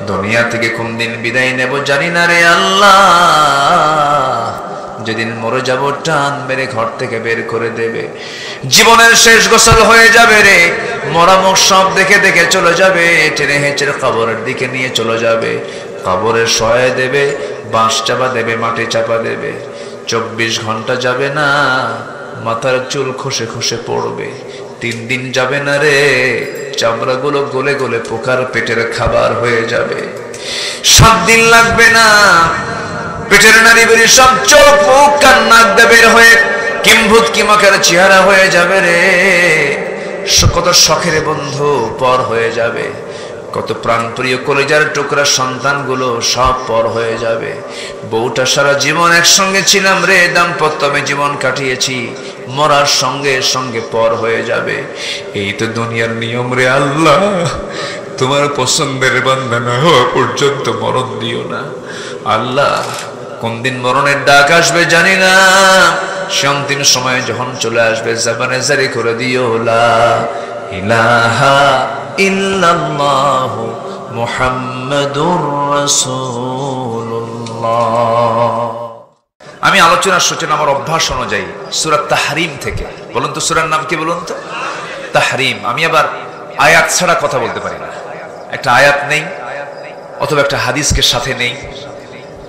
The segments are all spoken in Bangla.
দুনিয়া থেকে কোন দিন বিদায় নেব জানি না রে আল্লাহ। যেদিন মরে যাব টান মেরে ঘর থেকে বের করে দেবে, জীবনের শেষ গোসল হয়ে যাবে রে, মরা মুখ সব দেখে দেখে চলে যাবে, টেনে হেঁচড়ে কবরের দিকে নিয়ে চলে যাবে। কবরে শয়ে দেবে, বাঁশ চাপা দেবে, মাটি চাপা দেবে। 24 ঘন্টা যাবে না, মাথার চুল খসে খসে পড়বে। 3 দিন যাবে না রে, চামড়াগুলো গলে গলে পোকার পেটের খাবার হয়ে যাবে। 7 দিন লাগবে না, পেটের নারী বেরি সব চোখ মুখ কান নাক দিয়ে বের হয়ে কিম্ভূত কিমাকার চেহারা হয়ে যাবে রে। কত শখের বন্ধু পর হয়ে যাবে, কত প্রাণপ্রিয় কলেজার টুকরা সন্তানগুলো সব পর হয়ে যাবে। বউটা সারা জীবন একসঙ্গে ছিলাম রে, দাম্পত্যমে জীবন কাটিয়েছি, মরার সঙ্গে সঙ্গে পর হয়ে যাবে। এই তো দুনিয়ার নিয়ম রে আল্লাহ। তোমার পছন্দের বান্দা না হওয়া পর্যন্ত মরণ দিও না আল্লাহ। কোন দিন মরণের ডাক আসবে জানি না, সে অন্তিম সময় যখন চলে আসবে জবানে জারি করে দিও লা ইলাহা ইল্লাল্লাহু মুহাম্মাদুর রাসূলুল্লাহ। আমি আলোচনার সূচনা আমার অভ্যাস অনুযায়ী সূরা তাহরিম থেকে। বলুন তো সূরার নাম কি বলুন তো? তাহরিম। আমি আবার আয়াত ছাড়া কথা বলতে পারি না। একটা আয়াত নেই অথবা একটা হাদিসকে সাথে নেই,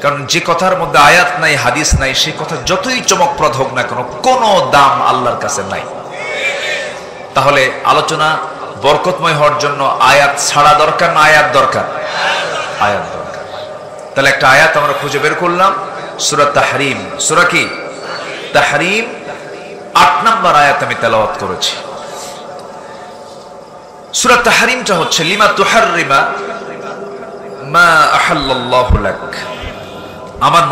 কারণ যে কথার মধ্যে আয়াত নাই হাদিস নাই সেই কথা যতই চমকপ্রদ হোক না কেন কোনো দাম আল্লাহর কাছে নাই। তাহলে আলোচনা বরকতময় হওয়ার জন্য আয়াত ছাড়া দরকার না আয়াত দরকার? আয়াত দরকার। তাহলে একটা আয়াত আমরা খুঁজে বের করলাম, সূরা তাহরিম। সূরা কি? তাহরিম। 8 নম্বর আয়াত আমি তেলাওয়াত করেছি। সূরা তাহরিমটা হচ্ছে লিমা তুহাররিমা মা আহাল্লাল্লাহু লাক। আমার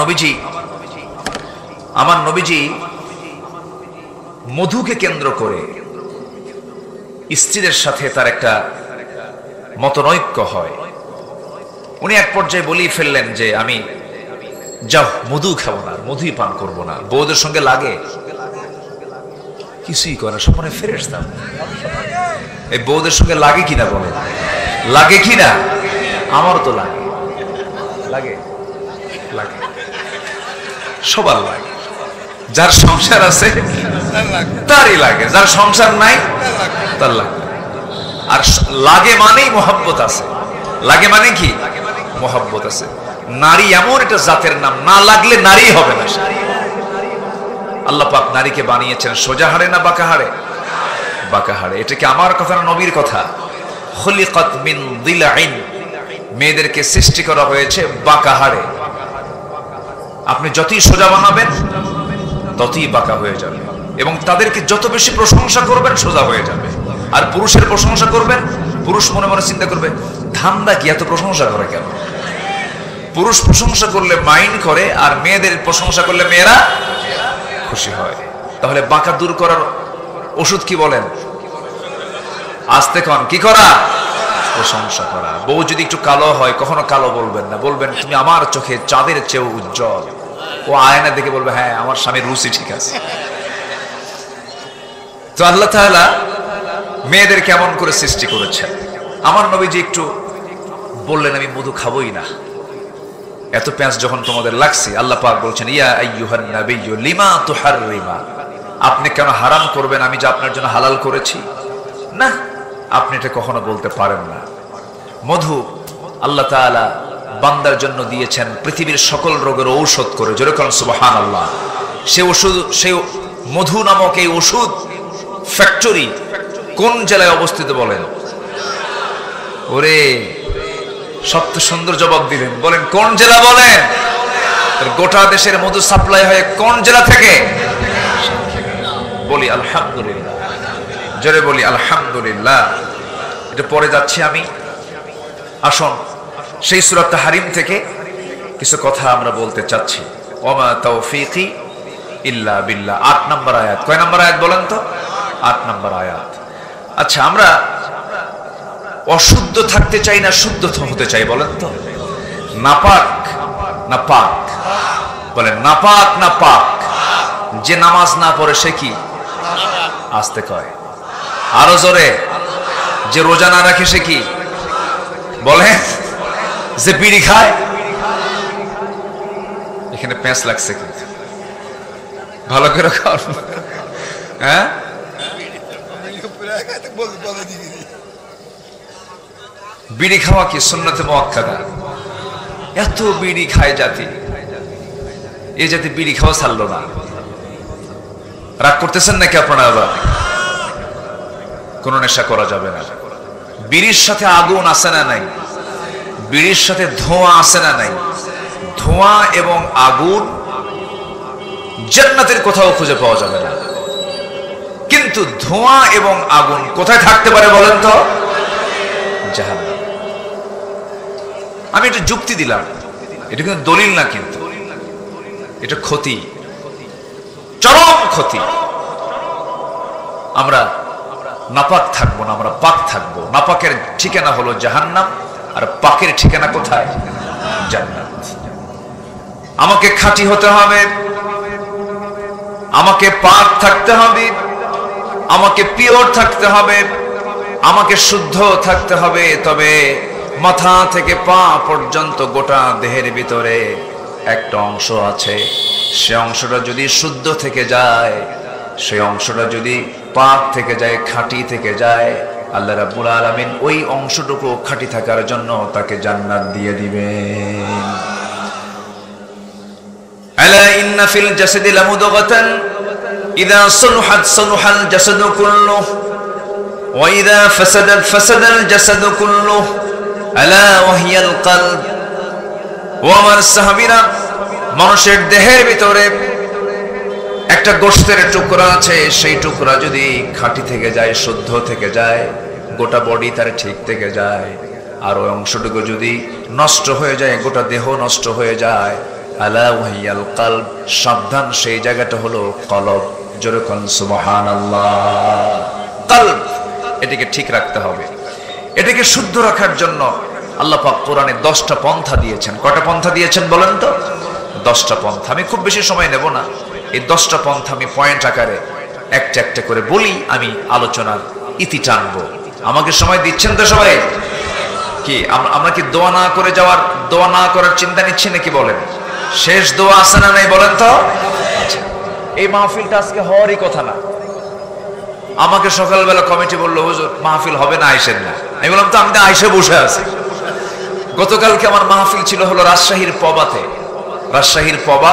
নবীজি মধুকে কেন্দ্র করে স্ত্রীদের সাথে তার একটা মতনৈক্য হয়। উনি এক পর্যায়ে বলেই ফেললেন যে আমি যাও মধু খাবো না, মধুই পান করবো না। বউদের সঙ্গে লাগে কিছুই করে সব মনে ফেরেশতা। এই বউদের সঙ্গে লাগে কিনা বলে, লাগে কিনা? আমারও তো লাগে, লাগে লাগে, সবার লাগে। যার সংসার আছে তারই লাগে, যার সংসার নাই তার লাগে। আর লাগে মানেই মোহাব্বত আছে। লাগে মানে কি? মোহাব্বত আছে। নারী এমন একটা জাতের নাম, না লাগলে নারী হবে না। আল্লাহ পাক নারীকে বানিয়েছেন সোজা হাড়ে না বাঁকা হাড়ে? বাঁকা হাড়ে। এটা কি আমার কথা না নবীর কথা? খুলিকাত মিন দিলাইন, মেয়েদেরকে সৃষ্টি করা হয়েছে বাঁকা হাড়ে। আপনি যতই সোজা বানাবেন ততই বাঁকা হয়ে যাবে, এবং তাদেরকে যত বেশি প্রশংসা করবেন সোজা হয়ে যাবে। আর পুরুষের প্রশংসা করবেন, পুরুষ মনে মনে চিন্তা করবে ধান্দা কি, এত প্রশংসা করে কেন? পুরুষ প্রশংসা করলে মাইন্ড করে, আর মেয়েদের প্রশংসা করলে মেয়েরা খুশি হয়। তাহলে বাঁকা দূর করার ওষুধ কি বলেন? আস্তে কন, কি করা? প্রশংসা করা। বউ যদি একটু কালো হয় কখনো কালো বলবেন না, বলবেন তুমি আমার চোখে চাঁদের চেয়েও উজ্জ্বল। ও আয়না দেখে বলবে হ্যাঁ আমার স্বামীর রুচি ঠিক আছে। তো আল্লাহ তাআলা মেয়েদের কেমন করে সৃষ্টি করেছেন। আমার নবীজি একটু বললেন আমি মধু খাবোই না। এত পেঁয়াজ যখন তোমাদের লাগছে, আল্লাহ পাক বলছেন ইয়া আইয়ুহান নাবিয়্যু লিমা তুহাররিমা, আপনি কেন হারাম করবেন আমি যে আপনার জন্য হালাল করেছি? না, আপনি এটা কখনো বলতে পারেন না। মধু আল্লাহ তাআলা বান্দার জন্য দিয়েছেন পৃথিবীর সকল রোগের ঔষধ করে। জোরে বলেন সুবহানাল্লাহ। সে ওষুধ, সে মধু নামক এই ওষুধ ফ্যাক্টরি কোন জেলায় অবস্থিত বলেন? ওরে সত্য সুন্দর জবাব দিলেন, বলেন কোন জেলা? বলেন। গোটা দেশের মধু সাপ্লাই হয় কোন জেলা থেকে? বলি আলহামদুলিল্লাহ, জোরে বলি আলহামদুলিল্লাহ। এটা পরে যাচ্ছি আমি। আসুন সেই সূরা তাহরিম থেকে কিছু কথা আমরা বলতে চাচ্ছি। ওমা তাওফীকি ইল্লা বিল্লাহ। 8 নম্বর আয়াত। কয় নম্বর আয়াত বলেন তো? 8 নম্বর আয়াত। আচ্ছা, আমরা অশুদ্ধ থাকতে চাই না শুদ্ধ হতে চাই বলেন তো? নাপাক না পাক? বলেন নাপাক না পাক? যে নামাজ না পড়ে সে কি? আস্তে কয়, আরো জোরে। যে রোজা না রাখে সে কি? বলে যে বিড়ি খায়, এখানে প্যাঁচ লাগছে কিন্তু ভালো করে খাওয়ার। হ্যাঁ, বিড়ি খাওয়া কি সুন্নতে মুআক্কাদা? এত বিড়ি খায় জাতি, এই জাতি বিড়ি খাওয়া ছাড়লো না। রাগ করতেছেন নাকি আপনারা? আবার কোন নেশা করা যাবে না। বিড়ির সাথে আগুন আছে না নাই? বিড়ির সাথে ধোঁয়া আছে না নাই? ধোঁয়া এবং আগুন জান্নাতের কোথাও খুঁজে পাওয়া যাবে না। কিন্তু ধোঁয়া এবং আগুন কোথায় থাকতে পারে বলেন তো? জাহান্নামে। আমি এটা যুক্তি দিলাম, এটা কিন্তু দলিল না, কিন্তু এটা ক্ষতি, চরম ক্ষতি। আমরা নাপাক থাকবো না, আমরা পাক থাকবো। নাপাকের ঠিকানা হলো জাহান্নাম, আর পাকের ঠিকানা কোথায়? জান্নাত। আমাকে খাঁটি হতে হবে, আমাকে পাক থাকতে হবে, আমাকে পিওর থাকতে হবে, আমাকে শুদ্ধ থাকতে হবে। তবে মাথা থেকে পা পর্যন্ত গোটা দেহের ভিতরে একটা অংশ আছে, সে অংশটা যদি শুদ্ধ থেকে যায়, সেই অংশটা যদি পাক থেকে যায়, খাঁটি থেকে যায়, আল্লাহ রাব্বুল আলামিন ওই অংশটুকু খাঁটি থাকার জন্য তাকে জান্নাত দিয়ে দিবেন। আলা ইন্না ফিল জাসাদি লামুদগাতান ইযা সালুহাত সালুহাল জাসাদু কুল্লুহু ওয়া ইযা ফাসাদাত ফাসাদাল জাসাদু কুল্লুহু আলা ওয়াহিয়াল কলব। ও আমার সাহাবীরা, মানুষের দেহের ভিতরে একটা গোশতের টুকরা আছে, সেই টুকরা যদি খাঁটি থেকে যায়, শুদ্ধ থেকে যায়, গোটা বডি তার ঠিক থেকে যায়। আর ওই অংশটুকু যদি নষ্ট হয়ে যায়, গোটা দেহ নষ্ট হয়ে যায়। আলা ওয়াহিয়াল কলব, সাবধান, সেই জায়গাটা হলো কলব। জোরে কোন সুবহানাল্লাহ। কলব, এটাকে ঠিক রাখতে হবে। এটাকে শুদ্ধ রাখার জন্য আল্লাহ পাক কোরআনে 10টা পন্থা দিয়েছেন। কয়টা পন্থা দিয়েছেন বলেন তো? 10টা পন্থা। আমি খুব বেশি সময় নেব না, এই 10টা পন্থা আমি পয়েন্ট আকারে একটা একটা করে বলি, আমি আলোচনার ইতি টানবো। আমাকে সময় দিচ্ছেন তো সবাই? কি আমরা কি দোয়া না করে যাওয়ার, দোয়া না করার চিন্তা নিচ্ছি নাকি বলেন? শেষ দোয়া আছে না নাই বলেন তো? আচ্ছা, এই মাহফিলটা আজকে হওয়ারই কথা না। আমাকে সকালবেলা কমিটি বললো, হুজুর মাহফিল হবে না, আইসেন না। আমি বললাম তো আমি তো আইসে বসে আছি। গতকালকে আমার মাহফিল ছিল হলো রাজশাহীর পবাতে, রাজশাহীর পবা।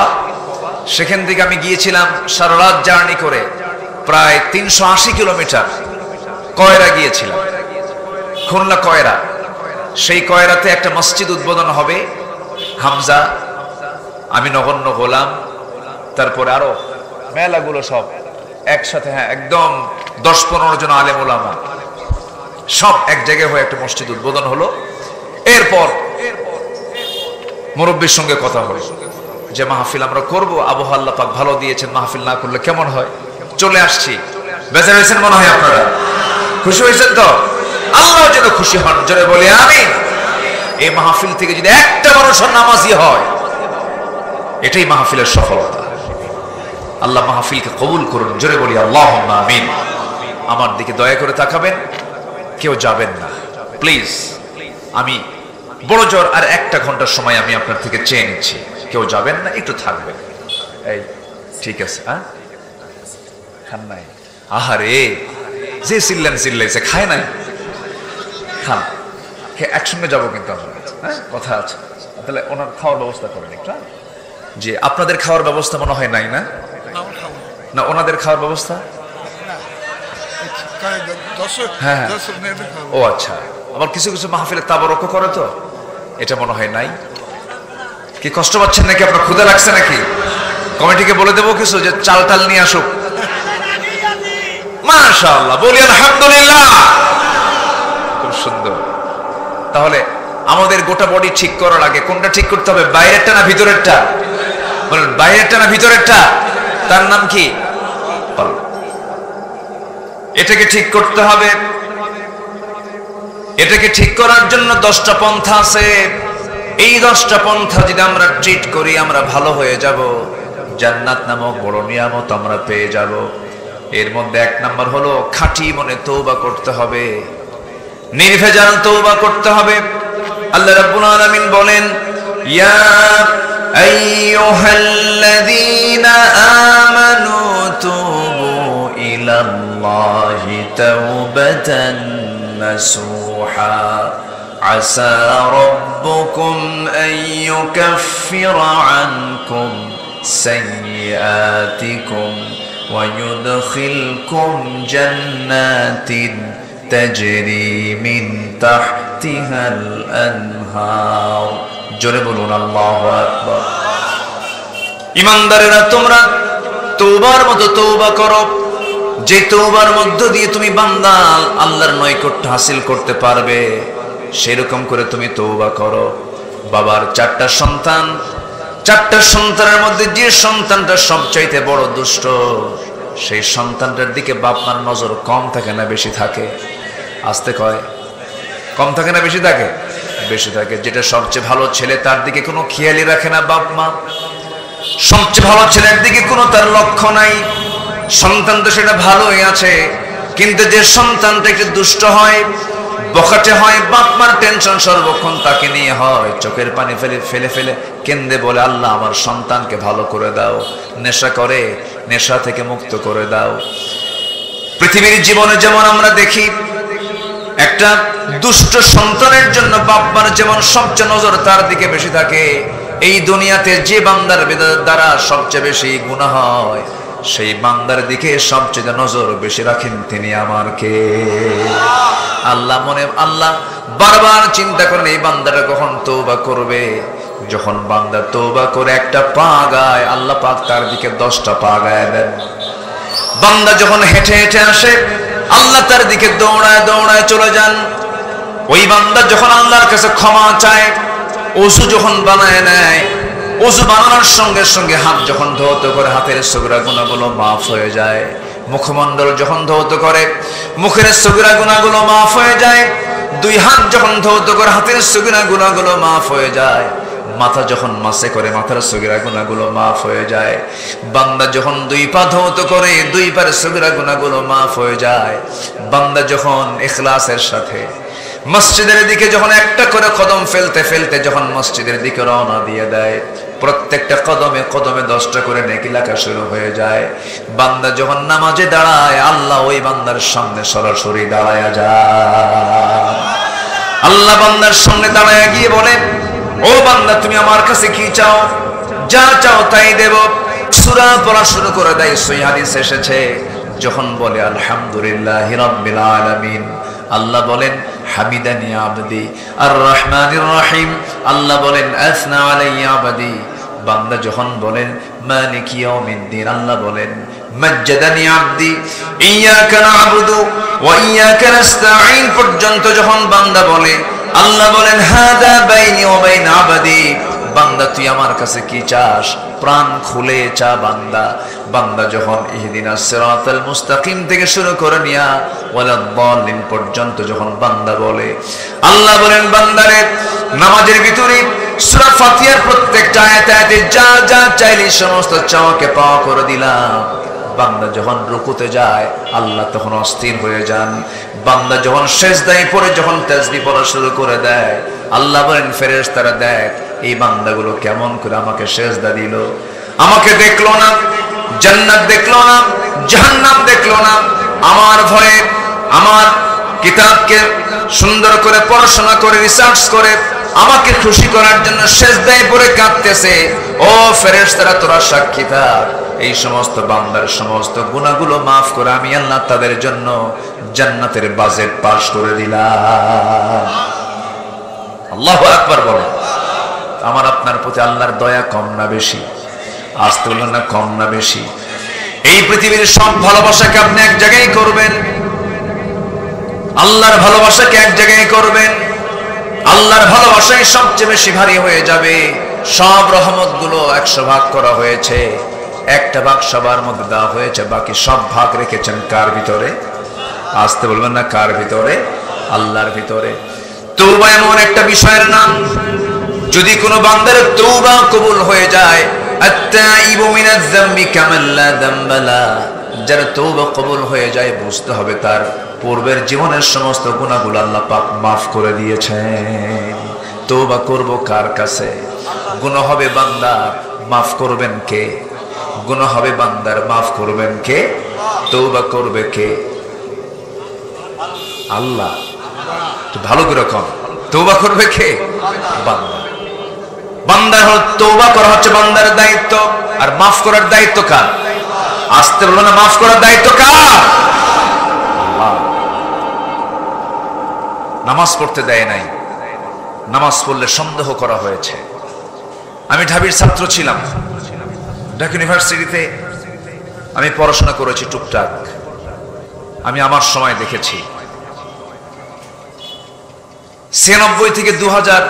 সেখান থেকে আমি গিয়েছিলাম সারা রাত জার্নি করে, প্রায় 380 কিলোমিটার কয়রা গিয়েছিলাম, খুলনা কয়রা। সেই কয়রাতে একটা মসজিদ উদ্বোধন হবে, হামজা, আমি নগণ্য গোলাম, তারপরে আরো মেলাগুলো সব একসাথে, হ্যাঁ একদম 10-15 জন আলেম ওলামা সব এক জায়গায় হয়ে একটা মসজিদ উদ্বোধন হলো। এরপর মুরব্বীর সঙ্গে কথা হলো যে মাহফিল আমরা করব, আবহাওয়া আল্লাহ পাক ভালো দিয়েছেন, মাহফিল না করলে কেমন হয়। চলে আসছি। বেঁচে হয়েছেন মনে হয় আপনারা? খুশি হয়েছেন তো? আল্লাহ যেন খুশি হন, জোরে বলি আমিন। এই মাহফিল থেকে যদি একটা মানুষের নামাজি হয়, এটাই মাহফিলের সফলতা। আল্লাহ মাহফিলকে কবুল করুন, জোরে বলি আল্লাহুম্মা আমিন। আমার দিকে দয়া করে তাকাবেন, কেউ যাবেন না প্লিজ। আমি বড় জোর আর 1 ঘন্টার সময় আমি আপনার থেকে চেয়ে নিচ্ছি, কেউ যাবেন না, একটু থাকবেন। এই ঠিক আছে? হ্যাঁ, খান নাই? আহারে, যে চিল্লাইছে খায় নাই, খান, একসঙ্গে যাবো কিন্তু আমরা। হ্যাঁ, কথা আছে। তাহলে ওনার খাওয়ার ব্যবস্থা করেন একটা। যে আপনাদের খাওয়ার ব্যবস্থা মনে হয় নাই না? না, ওনাদের খাওয়ার ব্যবস্থা? হ্যাঁ, ও আচ্ছা। আবার কিছু কিছু মাহফিলে তাবারক করে, তো এটা মনে হয় নাই। কি কষ্ট পাচ্ছেন নাকি? আপনার ক্ষুধা লাগছে নাকি? কমিটিকে বলে দেবো কিছু, যে চাল টাল নিয়ে আসুক। মাশাআল্লাহ, বলি আলহামদুলিল্লাহ, খুব সুন্দর। তাহলে আমাদের গোটা বডি ঠিক করার আগে কোনটা ঠিক করতে হবে? বাইরেরটা না ভিতরেরটা? বলেন, বাইরেরটা না ভিতরেরটা? তার নাম কি? এটাকে ঠিক করতে হবে। এটাকে ঠিক করার জন্য 10টা পন্থা আছে। এই 10টা পন্থা যদি আমরা ট্রিট করি, আমরা ভালো হয়ে যাব, জান্নাত নামক বড় নিয়ামত আমরা পেয়ে যাব। এর মধ্যে 1 নাম্বার হলো খাঁটি মনে তওবা করতে হবে, নির্ভেজাল তওবা করতে হবে। আল্লাহ রাব্বুল আলামিন বলেন, ইয়া আইয়ুহাল্লাযীনা আমানু তুবু ইলাল্লাহি তাওবাতান নাসুহা আসা রাব্বুকুম আন ইউকাফিরা আনকুম সাইয়্যাতিকুম ওয়া ইউদখিলকুম জান্নাতিন তাজরি মিন তাহতিহাল আনহার। জোরে বলুন আল্লাহু আকবার। ঈমানদারেরা, তোমরা তওবার মতো তওবা করো, যে তওবার মধ্য দিয়ে তুমি বান্দা আল্লাহর নৈকট্য হাসিল করতে পারবে, সেরকম করে তুমি তওবা করো। বাবার চারটা সন্তান, চারটা সন্তানের মধ্যে যে সন্তানটা সবচাইতে বড় দুষ্ট, সেই সন্তানটার দিকে বাপ মার নজর কম থাকে না বেশি থাকে? আসতে কয়, কম থাকে না বেশি থাকে? বেশি থাকে। যেটা সবচেয়ে ভালো ছেলে, তার দিকে কোনো খেয়ালই রাখে না বাপ মা। সবচেয়ে ভালো ছেলের দিকে কোনো তার লক্ষ্য নাই। সন্তান তো সেটা ভালোই আছে, কিন্তু যে সন্তানটা একটু দুষ্ট হয়, বখাটে হয়, বাপ মার টেনশন সর্বক্ষণ তাকে নিয়ে হয়, চোখের পানি ফেলে ফেলে কেন্দে বলে, আল্লাহ আমার সন্তানকে ভালো করে দাও, নেশা করে নেশা থেকে মুক্ত করে দাও। পৃথিবীর জীবনে যেমন আমরা দেখি, একটা দুষ্ট সন্তানের জন্য বাপ মার যেমন সবচেয়ে নজর তার দিকে বেশি থাকে, এই দুনিয়াতে যে বান্দার দ্বারা সবচেয়ে বেশি গুনাহ হয়, সেই বান্দার দিকে সবচেয়ে নজর বেশি রাখেন তিনি আমার কে? আল্লাহ আল্লাহ বারবার চিন্তা করেন এই বান্দাটা কখন তওবা করবে। যখন বান্দা তওবা করে একটা পা গায়, আল্লাহ পাক তার দিকে 10টা পা গায় দেন। বান্দা যখন হেঁটে হেঁটে আসে, আল্লাহ তার দিকে দৌড়ায় দৌড়ায় চলে যান। ওই বান্দা যখন আল্লাহর কাছে ক্ষমা চায়, ওযু যখন বানায় নেয়, ওযু বানানোর সঙ্গে সঙ্গে হাত যখন ধৌত করে, হাতের সগরা গুনাহগুলো মাফ হয়ে যায়। মুখমণ্ডল যখন ধৌত করে, মুখের সগরা গুনাহগুলো মাফ হয়ে যায়। দুই হাত যখন ধৌত করে, হাতের সগরা গুনাহগুলো মাফ হয়ে যায়। মাথা যখন মাসে করে, মাথার সগীরা গুনাহগুলো মাফ হয়ে যায়। বান্দা যখন দুই পা ধৌত করে, দুই পার সগীরা গুনাহগুলো মাফ হয়ে যায়। বান্দা যখন ইখলাসের সাথে মসজিদের দিকে যখন একটা করে কদম ফেলতে ফেলতে যখন মসজিদের দিকে রওনা দিয়ে দেয়, প্রত্যেকটা কদমে কদমে 10টা করে নেকি লেখা শুরু হয়ে যায়। বান্দা যখন নামাজে দাঁড়ায়, আল্লাহ ওই বান্দার সামনে সরাসরি দাঁড়ায়া যায়। আল্লাহ বান্দার সামনে দাঁড়ায়া গিয়ে বলেন, ও বান্দা, তুমি আমার কাছে কি চাও? যা চাও তাই দেব। সূরা পড়া শুরু করে দেয়। সহিহ হাদিস এসেছে, যখন বলে আলহামদুলিল্লাহি রাব্বিল আলামিন, আল্লাহ বলেন হামিদানি আবদি আর রহমানির রহিম, আল্লাহ বলেন আসনা আলাইয়া আবদি। বান্দা যখন বলেন মালিকি ইয়াউমিদ্দিন, আল্লাহ বলেন মাজ্জাদানি আবদি ইয়াকা না'বুদু ওয়া ইয়াকা নাস্তাঈন পর্যন্ত যখন বান্দা বলে, আল্লাহ বলেন হাদা বাইনি ওয়া বাইনা আবদি। বান্দা তুই আমার কাছে কি চাস? প্রাণ খুলে চা বান্দা। বান্দা যখন ইহদিনাস সিরাতাল মুস্তাকিম থেকে শুরু করে নিয়া ওয়ালাদ-দাল্লিন পর্যন্ত যখন বান্দা বলে, আল্লাহ বলেন বান্দারে নামাজের ভিতরে সূরা ফাতিহার প্রত্যেকটা আয়াতে যা যা চাইলি সমস্ত চাওয়াকে পাওয়া করে দিলাম। বান্দা যখন রুকুতে যায়, আল্লাহ তখন অস্থির হয়ে যান। বান্দা যখন সিজদায় পড়ে যখন তাসবিহ পড়া শুরু করে দেয়, আল্লাহ বলেন ফেরেশতারা দেখ এই বান্দাগুলো কেমন করে আমাকে সিজদা দিল, আমাকে দেখলো না, জান্নাত দেখলো না, জাহান্নাম দেখলো না, আমার ভয়ে আমার কিতাবকে সুন্দর করে পড়াশোনা করে রিসার্চ করে আমাকে খুশি করার জন্য সিজদায় পড়ে কাঁদতেছে। ও ফেরেশতারা তোরা সাক্ষী থাক, এই সমস্ত বান্দার সমস্ত গুনাহগুলো মাফ করে আমি আল্লাহ তাদের জন্য জান্নাতের বাজেট পাস করে দিলাম। আল্লাহু আকবার বলেন। আমার আপনার প্রতি আল্লাহর দয়া কম না বেশি? আসতে বললেন না কম না বেশি? এই পৃথিবীর সব ভালোবাসাকে আপনি এক জায়গায় করবেন, আল্লাহর ভালোবাসাকে এক জায়গায় করবেন, আল্লাহর ভালোবাসাই সবচেয়ে বেশি ভারী হয়ে যাবে। সব রহমতগুলো 100 ভাগ করা হয়েছে, একটা ভাগ সবার মধ্যে দেওয়া হয়েছে, বাকি সব ভাগ রেখেছেন কার ভিতরে? আসতে বলবেন না কার ভিতরে? আল্লাহর ভিতরে। তওবা এমন একটা বিষয়ের নাম, যদি কোনো বান্দার তওবা কবুল হয়ে যায়, আত-তাইবু মিনাজ যামবি কামান লা যামবা লা, যার তওবা কবুল হয়ে যায় বুঝতে হবে তার পূর্বের জীবনের সমস্ত গুনাহগুলো আল্লাহ পাক মাফ করে দিয়েছেন। তওবা করব কার কাছে? গুনাহ হবে বান্দার, মাফ করবেন কে? গুনাহ হবে বান্দার, মাফ করবেন কে? তওবা করবে কে? আল্লাহ। তো ভালো করে কম, তওবা করবে কে? বান্দা। বান্দার তওবা করা হচ্ছে বান্দার দায়িত্ব, আর মাফ করার দায়িত্ব কার? আসতে বলো না, মাফ করার দায়িত্ব কার? আল্লাহ। নামাজ পড়তে দেয় নাই, নামাজ পড়লে সন্দেহ করা হয়েছে। আমি ঢাবির ছাত্র ছিলাম, ঢাকা ইউনিভার্সিটিতে আমি পড়াশোনা করেছি টুকটাক। আমি আমার সময় দেখেছি ৯৬ থেকে ২০০০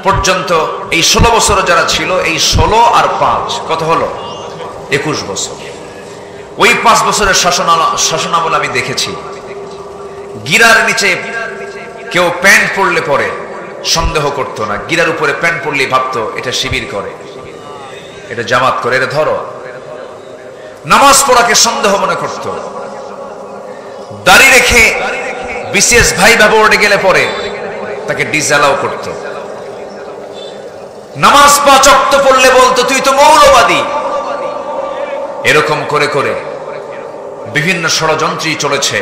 পর্যন্ত এই ১৬ বছর যারা ছিল, এই ১৬ আর ৫ কত হলো? ২১ বছর। ওই ৫ বছরের শাসনামল আমি দেখেছি, গিরার নিচে কেউ প্যান্ট পরলে পরে সন্দেহ করত না, গিরার উপরে প্যান্ট পরলে ভাবতো এটা শিবির করে, এটা জামাত করে, এটা ধরো। নামাজ পড়াকে সন্দেহ মনে করত। দাড়ি রেখে বিসিএস ভাইভা বোর্ডে গেলে পরে তাকে ডিসঅ্যালাউ করত। নামাজ ৫ ওয়াক্ত পড়লে বলতো তুই তো মৌলবাদী। এরকম করে করে বিভিন্ন ষড়যন্ত্রই চলেছে।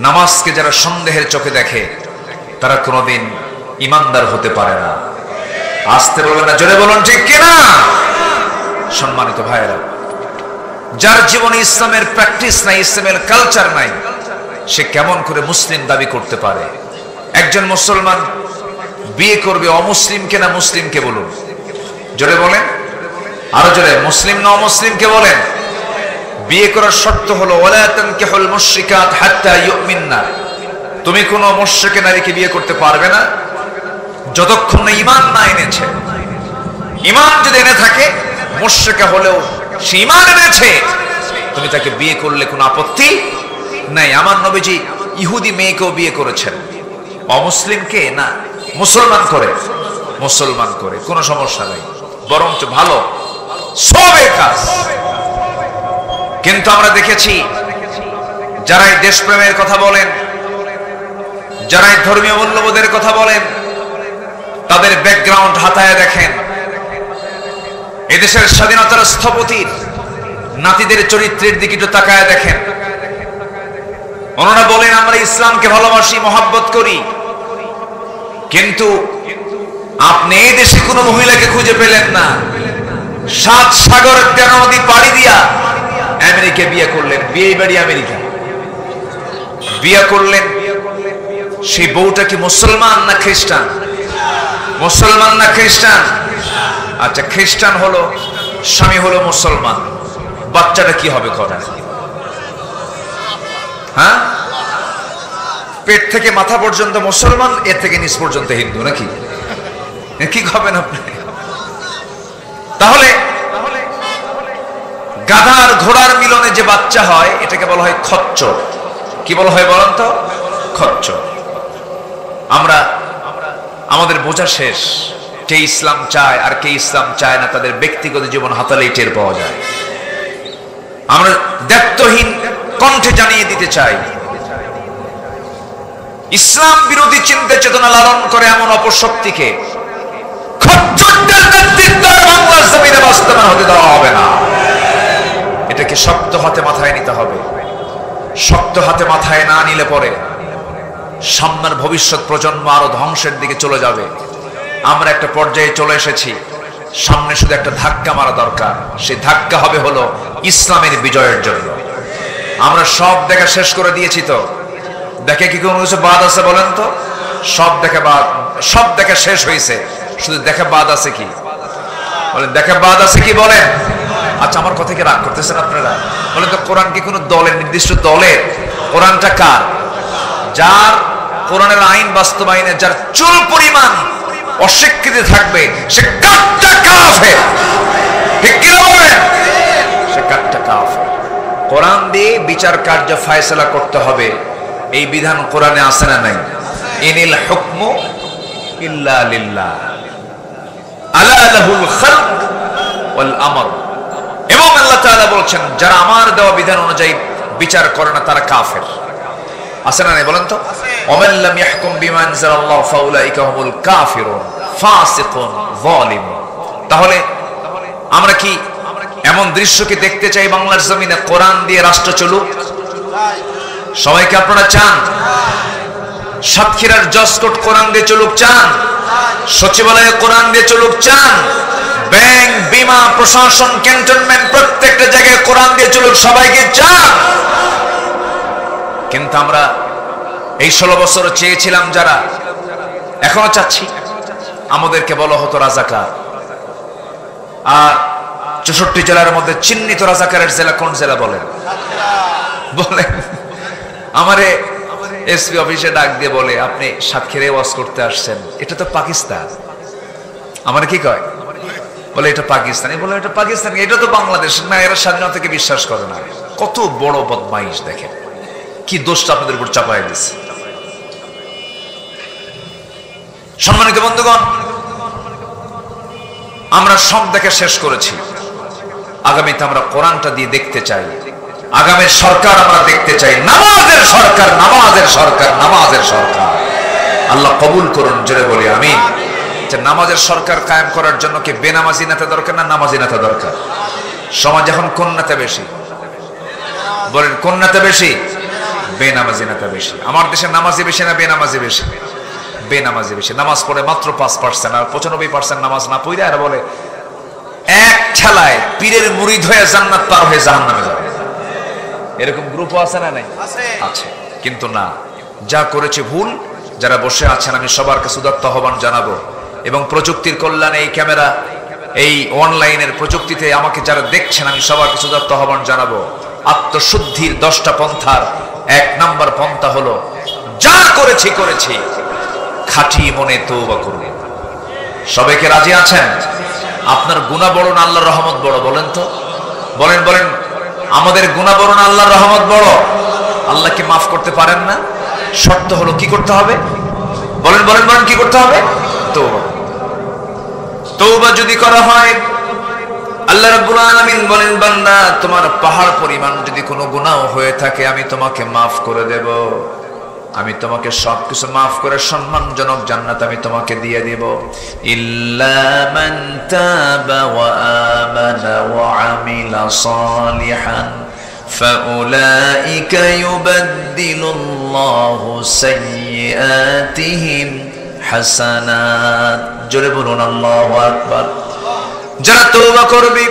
নামাজকে যারা সন্দেহের চোখে দেখে তারা কোনোদিন ইমানদার হতে পারে না। আসতে বলবেন না, জোরে বলুন ঠিক কিনা? সম্মানিত ভাইয়েরা, যার জীবনে ইসলামের প্র্যাকটিস নাই, ইসলামের কালচার নাই, সে কেমন করে মুসলিম দাবি করতে পারে? একজন মুসলমান বিয়ে করবে অমুসলিমকে না মুসলিমকে? বলুন, জোরে বলেন, আরো জোরে, মুসলিম না অমুসলিমকে বলেন? বিয়ে করার শর্ত হলো ওয়ালা তানকিহুল মুশরিকাত হাত্তা ইউমিননা। তুমি কোন মুশরিকা নারীকে বিয়ে করতে পারবে না যতক্ষণ না ঈমান না এনেছে। ঈমান যদি এনে থাকে, মুশরিকা হলেও সে ঈমান এনেছে, তুমি তাকে বিয়ে করলে কোনো আপত্তি নাই। আমার নবীজি ইহুদি মেয়েকেও বিয়ে করেছেন, অমুসলিমকে না, মুসলমান করে, মুসলমান করে, কোনো সমস্যা নাই, বরঞ্চ ভালো সবের কাজ। কিন্তু আমরা দেখেছি যারাই দেশপ্রেমের কথা বলেন, যারাই ধর্মীয় মূল্যবোধের কথা বলেন, তাদের ব্যাকগ্রাউন্ড হাতায় দেখেন। এদেশের স্বাধীনতার স্থপতির নাতিদের চরিত্রের দিকে একটু তাকায় দেখেন। ওনারা বলেন আমরা ইসলামকে ভালোবাসি, মহাব্বত করি, কিন্তু আপনি এই দেশে কোনো মহিলাকে খুঁজে পেলেন না। ৭ সাগর ১৩ নদী পাড়ি দিয়া আমেরিকা বিয়ে করলেন, বিয়ে বাড়ি আমেরিকা বিয়ে করলেন। সেই বউটা কি মুসলমান না খ্রিস্টান? মুসলমান না খ্রিস্টান? আচ্ছা, খ্রিস্টান হলো, স্বামী হলো মুসলমান, বাচ্চাটা কি হবে ঘরে? হ্যাঁ, পেট থেকে মাথা পর্যন্ত মুসলমান, এর থেকে নিচ পর্যন্ত হিন্দু নাকি? কি খাবেন আপনি? তাহলে গাধার ঘোড়ার মিলনে যে বাচ্চা হয় এটাকে বলা হয় খচ্চর। কি বলা হয় বলেন তো? খচ্চর। আমরা আমাদের বোঝা শেষ, কে ইসলাম চায় আর কে ইসলাম চায় না, তাদের ব্যক্তিগত জীবন হাতালেই টের পাওয়া যায়। আমরা দায়িত্বহীন কণ্ঠে জানিয়ে দিতে চাই, ইসলাম বিরোধী চিন্তা চেতনা লালন করে এমন অপশক্তিকে খচ্চরদের নেতৃত্বে বাংলার জমিনে বাস্তবায়ন হতে দেওয়া হবে না। এটাকে শক্ত হাতে মাথায় নিতে হবে। শক্ত হাতে মাথায় না নিলে পরে সামনের ভবিষ্যৎ প্রজন্ম আরো ধ্বংসের দিকে চলে যাবে। আমরা একটা পর্যায়ে চলে এসেছি, সামনে শুধু একটা ধাক্কা মারা দরকার। সেই ধাক্কা হবে হলো ইসলামের বিজয়ের জন্য। আমরা সব দেখা শেষ করে দিয়েছি, তো দেখে কি কোনো কিছু বাদ আছে বলেন তো? সব দেখা শেষ হয়েছে, শুধু দেখা বাদ আছে কি? বলেন, দেখা বাদ আছে কি বলেন? আচ্ছা, আমার কথা কি রাগ করতেছেন আপনারা? বলেন তো, কোরআন কি কোনো দলের, নির্দিষ্ট দলের? কোরআনটা কার? যার কোরআনের আইন বাস্তবায়নে যার চুল পরিমাণ অস্বীকৃতি থাকবে, সে কাটটা কাফের। ঠিক কি বলেন? সে কাটটা কাফের। কোরআন দিয়ে বিচার কার্য ফয়সালা করতে হবে, এই বিধান কোরআনে আছে না নাই? ইনিল হুকমু ইল্লা লিল্লাহ, আলা লাহুল খালক ওয়াল আমর। এবং আল্লাহ তাআলা বলছেন, যারা আমার দেওয়া বিধান অনুযায়ী বিচার করে না তারা কাফের। আছে না নাই বলেন তো? ওমান লাম ইয়াহকুম বিমা আনজালাল্লাহু ফাউলাইকা হুমুল কাফিরুন ফাসিকুন যালিমুন। তাহলে আমরা কি এমন দৃশ্য কি দেখতে চাই বাংলার জমিনে কোরআন দিয়ে রাষ্ট্র চলুক? সবাইকে আপনারা চান? সাতক্ষীরার জজকোর্ট কোরআন দিয়ে চলুক চান? সচিবালয়ে কোরআন দিয়ে চলুক চান? ব্যাংক, বিমা, প্রশাসন, ক্যান্টনমেন্ট প্রত্যেকটা জায়গায় কোরআন দিয়ে চলুক সবাইকে চান? কিন্তু আমরা এই 16 বছর চেয়েছিলাম যারা, এখনো চাচ্ছি, আমাদেরকে বলা হতো রাজাকার। আর 64 জেলার মধ্যে চিহ্নিত রাজাকারের জেলা কোন জেলা বলেন? বলেন। আমারে এসপি অফিসে ডাক দিয়ে বলে, আপনি সাতক্ষীরায় ওয়াজ করতে আসছেন, এটা তো পাকিস্তান। আমার কি কয়? বলে এটা পাকিস্তান। বলে এটা পাকিস্তান, এটা তো বাংলাদেশ না, এরা স্বাধীনতাকে বিশ্বাস করে না। কত বড় বদমাইশ দেখেন, কি দোষটা আপনাদের উপর চাপায় দিচ্ছে। সম্মানিত বন্ধুগণ, আমরা সব দেখে শেষ করেছি। আগামীতে আমরা কোরআনটা দিয়ে দেখতে চাই। আগামীর সরকার আমরা দেখতে চাই নামাজের সরকার, নামাজের সরকার, নামাজের সরকার। আল্লাহ কবুল করুন, জোরে বলি আমিন। যে নামাজের সরকার কায়েম করার জন্য কি বেনামাজি নেতা দরকার না নামাজি নেতা দরকার? সমাজ এখন কোন নেতা বেশি? বলেন কোন নেতা বেশি? বেনামাজি নেতা বেশি। আমার দেশে নামাজি বেশি না বেনামাজি বেশি? বেনামাজি বেশি। নামাজ পড়ে মাত্র 5%, আর 95% নামাজ না পড়ে আর বলে এক ঠেলায় পীরের মুরিদ হয়ে জান্নাত পার হয়ে জাহান্নামে যাবে। এরকম গ্রুপও আছে না? নাই আছে। কিন্তু না, যা করেছে ভুল। যারা বসে আছেন আমি সবার কাছে উদাত্ত আহ্বান জানাবো, এবং প্রযুক্তির কল্যাণে এই ক্যামেরা, এই অনলাইনের প্রযুক্তিতে আমাকে যারা দেখছেন আমি সবার কাছে উদাত্ত আহ্বান জানাবো, আত্মশুদ্ধির 10টা পন্থার 1 নম্বর পন্থা হলো যা করেছি করেছি, খাঁটি মনে তওবা করুন। সবাইকে রাজি আছেন? আপনার গুনাহ বড় না আল্লাহর রহমত বড়? বলেন তো, বলেন বলেন। আমাদের গুনাহ বড় না আল্লাহর রহমত বড়? আল্লাহ কি মাফ করতে পারেন না? শর্ত হলো কি করতে হবে? বলেন বলেন বলেন, কি করতে হবে? তওবা। তওবা যদি করা হয়, আল্লাহ রাব্বুল আলামিন বলেন, বান্দা তোমার পাহাড় পরিমাণ যদি কোনো গুনাহ হয়ে থাকে আমি তোমাকে মাফ করে দেব। আমি তোমাকে সবকিছু মাফ করে সম্মানজনক জান্নাত আমি তোমাকে দিয়ে দেব। ইল্লা মান তাবা ওয়া আমানা ওয়া আমিলা সালিহান ফাউলাইকা ইউবাদদিলুল্লাহু সাইয়্যাতিহিম হাসানাত। জোরে বলুন আল্লাহু আকবার। যারা তওবা করবে,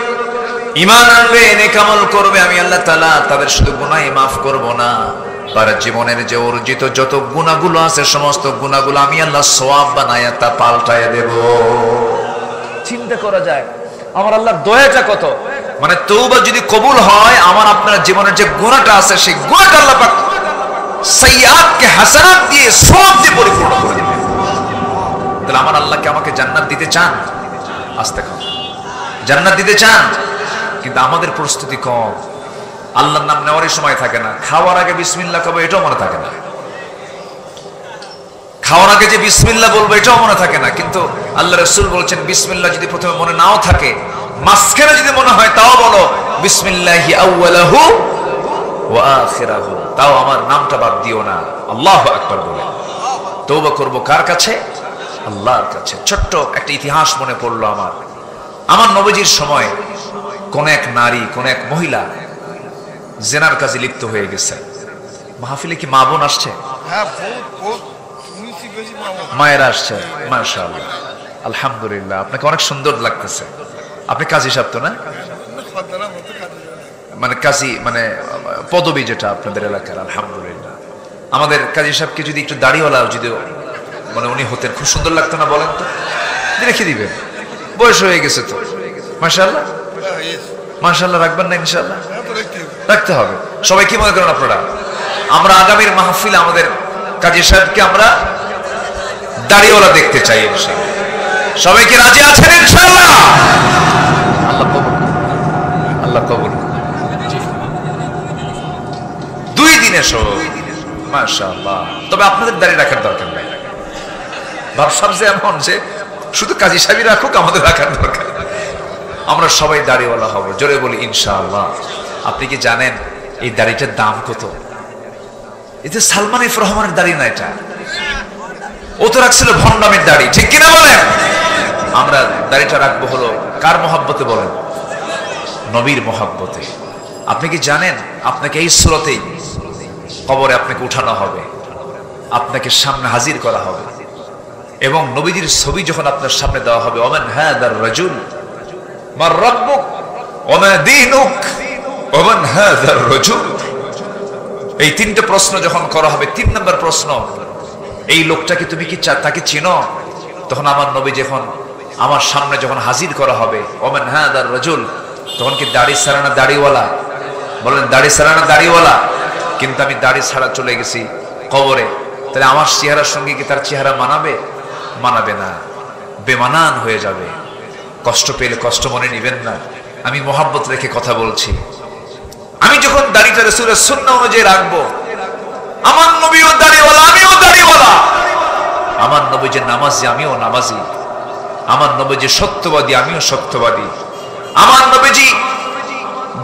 ঈমান আনবে, নেক আমল করবে, আমি আল্লাহ তাআলা তাদের শুধু গুনাহই মাফ করব না, তার জীবনের যে অর্জিত যত গুনাহগুলো আছে সমস্ত গুনাহগুলো আমি আল্লাহ সওয়াব বানায়া তা পাল্টায়া দেব। চিন্তা করা যায় আমার আল্লাহর দয়াটা কত। মানে তওবা যদি কবুল হয়, আমার আপনার জীবনের যে গুনাহটা আছে সেই গুনাহটা আল্লাহ পাক সাইয়্যাতকে হাসানাত দিয়ে সওয়াব দিয়ে পরিপূর্ণ করে দিবেন। তাহলে আমার আল্লাহকে আমাকে জান্নাত দিতে চান? আস্তে খাও, জান্নাত দিতে চান, কিন্তু আমাদের প্রস্তুতি কম। আল্লাহর নাম নেওয়ারই সময় থাকে না। খাওয়ার আগে বিসমিল্লাহ খাবো এটাও মনে থাকে না। খাওয়ার আগে যে বিসমিল্লাহ বলবো এটাও মনে থাকে না। কিন্তু আল্লাহ রাসূল বলছেন বিসমিল্লাহ যদি প্রথমে মনে নাও থাকে, মাঝখানে যদি মনে হয় তাও বলো বিসমিল্লাহি আউয়ালাহু ওয়া আখিরাহু, তাও আমার নামটা বাদ দিও না। আল্লাহু আকবার বলে তওবা করব কার কাছে? আল্লাহর কাছে। ছোট্ট একটা ইতিহাস মনে পড়লো আমার নবীজির সময় কোন এক নারী, কোন এক মহিলা জেনার কাজে লিপ্ত হয়ে গেছে। মাহফিলে কি মা বোন আসছে? মায়েরা আসছে, মাশাআল্লাহ, আলহামদুলিল্লাহ। আপনাকে অনেক সুন্দর লাগতেছে। আপনি কাজী সাহেব তো না? মানে কাজী মানে পদবী যেটা আপনাদের এলাকার, আলহামদুলিল্লাহ। আমাদের কাজী সাহেবকে যদি একটু দাড়িওয়ালা যদি মানে উনি হতেন, খুব সুন্দর লাগতো না? বলেন তো, রেখে দিবেন, বয়স হয়ে গেছে তো। মাশাআল্লাহ মাশাআল্লাহ, রাখবেন না? ইনশাআল্লাহ রাখতে হবে। সবাই কি মনে করেন আপনারা? আমরা আগামীর মাহফিলে আমাদের কাজী সাহেবকে আমরা দাড়িওয়ালা দেখতে চাই ইনশাআল্লাহ। সবাই কি রাজি আছেন ইনশাআল্লাহ? আল্লাহ কবুল, আল্লাহ কবুল। 2 দিনে সব, মাশাআল্লাহ। তবে আপনাদের দাড়ি রাখার দরকার নাই। ভাবসাব যে এমন যে শুধু কাজী সাহেবই রাখুক, আমাদের রাখার দরকার। আমরা সবাই দাড়িওয়ালা হব, জোরে বলি ইনশাআল্লাহ। আপনি কি জানেন এই দাড়িটার দাম কত? এতে সালমান এফ রহমানের দাড়ি না, এটা ও তো রাখছিল ভণ্ডামের দাড়ি, ঠিক কিনা বলেন? আমরা দাড়িটা রাখবো হলো কার মহাব্বতে বলেন? নবীর মহাব্বতে। আপনি কি জানেন আপনাকে এই সুরতেই কবরে আপনাকে উঠানো হবে, আপনাকে সামনে হাজির করা হবে, এবং নবীজির ছবি যখন আপনার সামনে দেওয়া হবে, ওমান হাদার রাজুল মার রাব্বুক ওমা দীনুক ওমান হাদার রাজুল, এই তিনটে প্রশ্ন যখন করা হবে, 3 নম্বর প্রশ্ন, এই লোকটাকে তুমি কি তাকে চিনো? তখন আমার নবী যখন আমার সামনে যখন হাজির করা হবে, ওমান হাদার রাজুল, তখন কি দাড়ি ছাড়া দাড়িওয়ালা? বলেন দাড়ি ছাড়া দাড়িওয়ালা? কিন্তু আমি দাড়ি ছাড়া চলে গেছি কবরে, তাহলে আমার চেহারার সঙ্গে কি তার চেহারা মানাবে? মানাবে না, বেমানান হয়ে যাবে। কষ্ট পেলে কষ্ট মনে নিবেন না, আমি মহাব্বত রেখে কথা বলছি। আমি যখন দাড়িটা রাসূলের সুন্নাহ অনুযায়ী রাখবো, আমার নবীও দাড়িওয়ালা, আমিও দাড়িওয়ালা, আমার নবী যে নামাজি আমিও নামাজি, আমার নবী যে সত্যবাদী আমিও সত্যবাদী, আমার নবীজি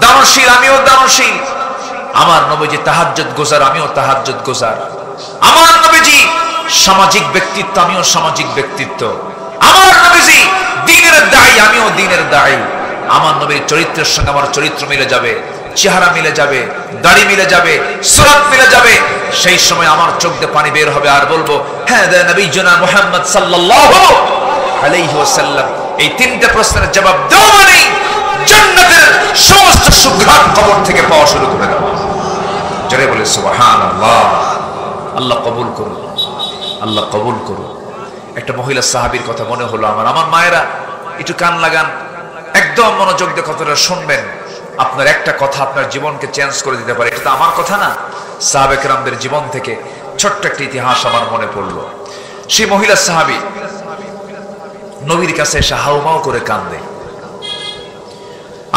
দানশীল আমিও দানশীল, আমার নবীজি তাহাজ্জুদ গোজার আমিও তাহাজ্জুদ গোজার, আমার নবীজি সামাজিক ব্যক্তিত্ব আমিও সামাজিক ব্যক্তিত্ব, আমার নবীজি দ্বীনের দায়ী আমিও দ্বীনের দায়ী, আমার নবীর চরিত্রের সঙ্গে আমার চরিত্র মিলে যাবে, চেহারা মিলে যাবে, দাড়ি মিলে যাবে, সুরাত মিলে যাবে। সেই সময় আমার চোখ দিয়ে পানি বের হবে আর বলবো, হ্যাঁ নবীনা মুহাম্মদ সাল্লাল্লাহু আলাইহি ওয়াসাল্লাম। এই 3টে প্রশ্নের জবাব দেওয়া মানে জান্নাতের সমস্ত সুঘ্রাণ কবর থেকে পাওয়া শুরু করে দেওয়া। জোরে বলে সুবহানাল্লাহ। আল্লাহ কবুল করুন, আল্লাহ কবুল করুন। একটা মহিলা সাহাবীর কথা মনে হলো আমার মায়েরা একটু কান লাগান, একদম মনোযোগ দিয়ে কথাটা শুনবেন। আপনার একটা কথা আপনার জীবনকে চেঞ্জ করে দিতে পারে। এটা তো আমার কথা না, সাহাবে কেরামদের জীবন থেকে ছোট্ট একটা ইতিহাস আমার মনে পড়লো। সেই মহিলা সাহাবী নবীর কাছে এসে হাউমাউ করে কান্দে।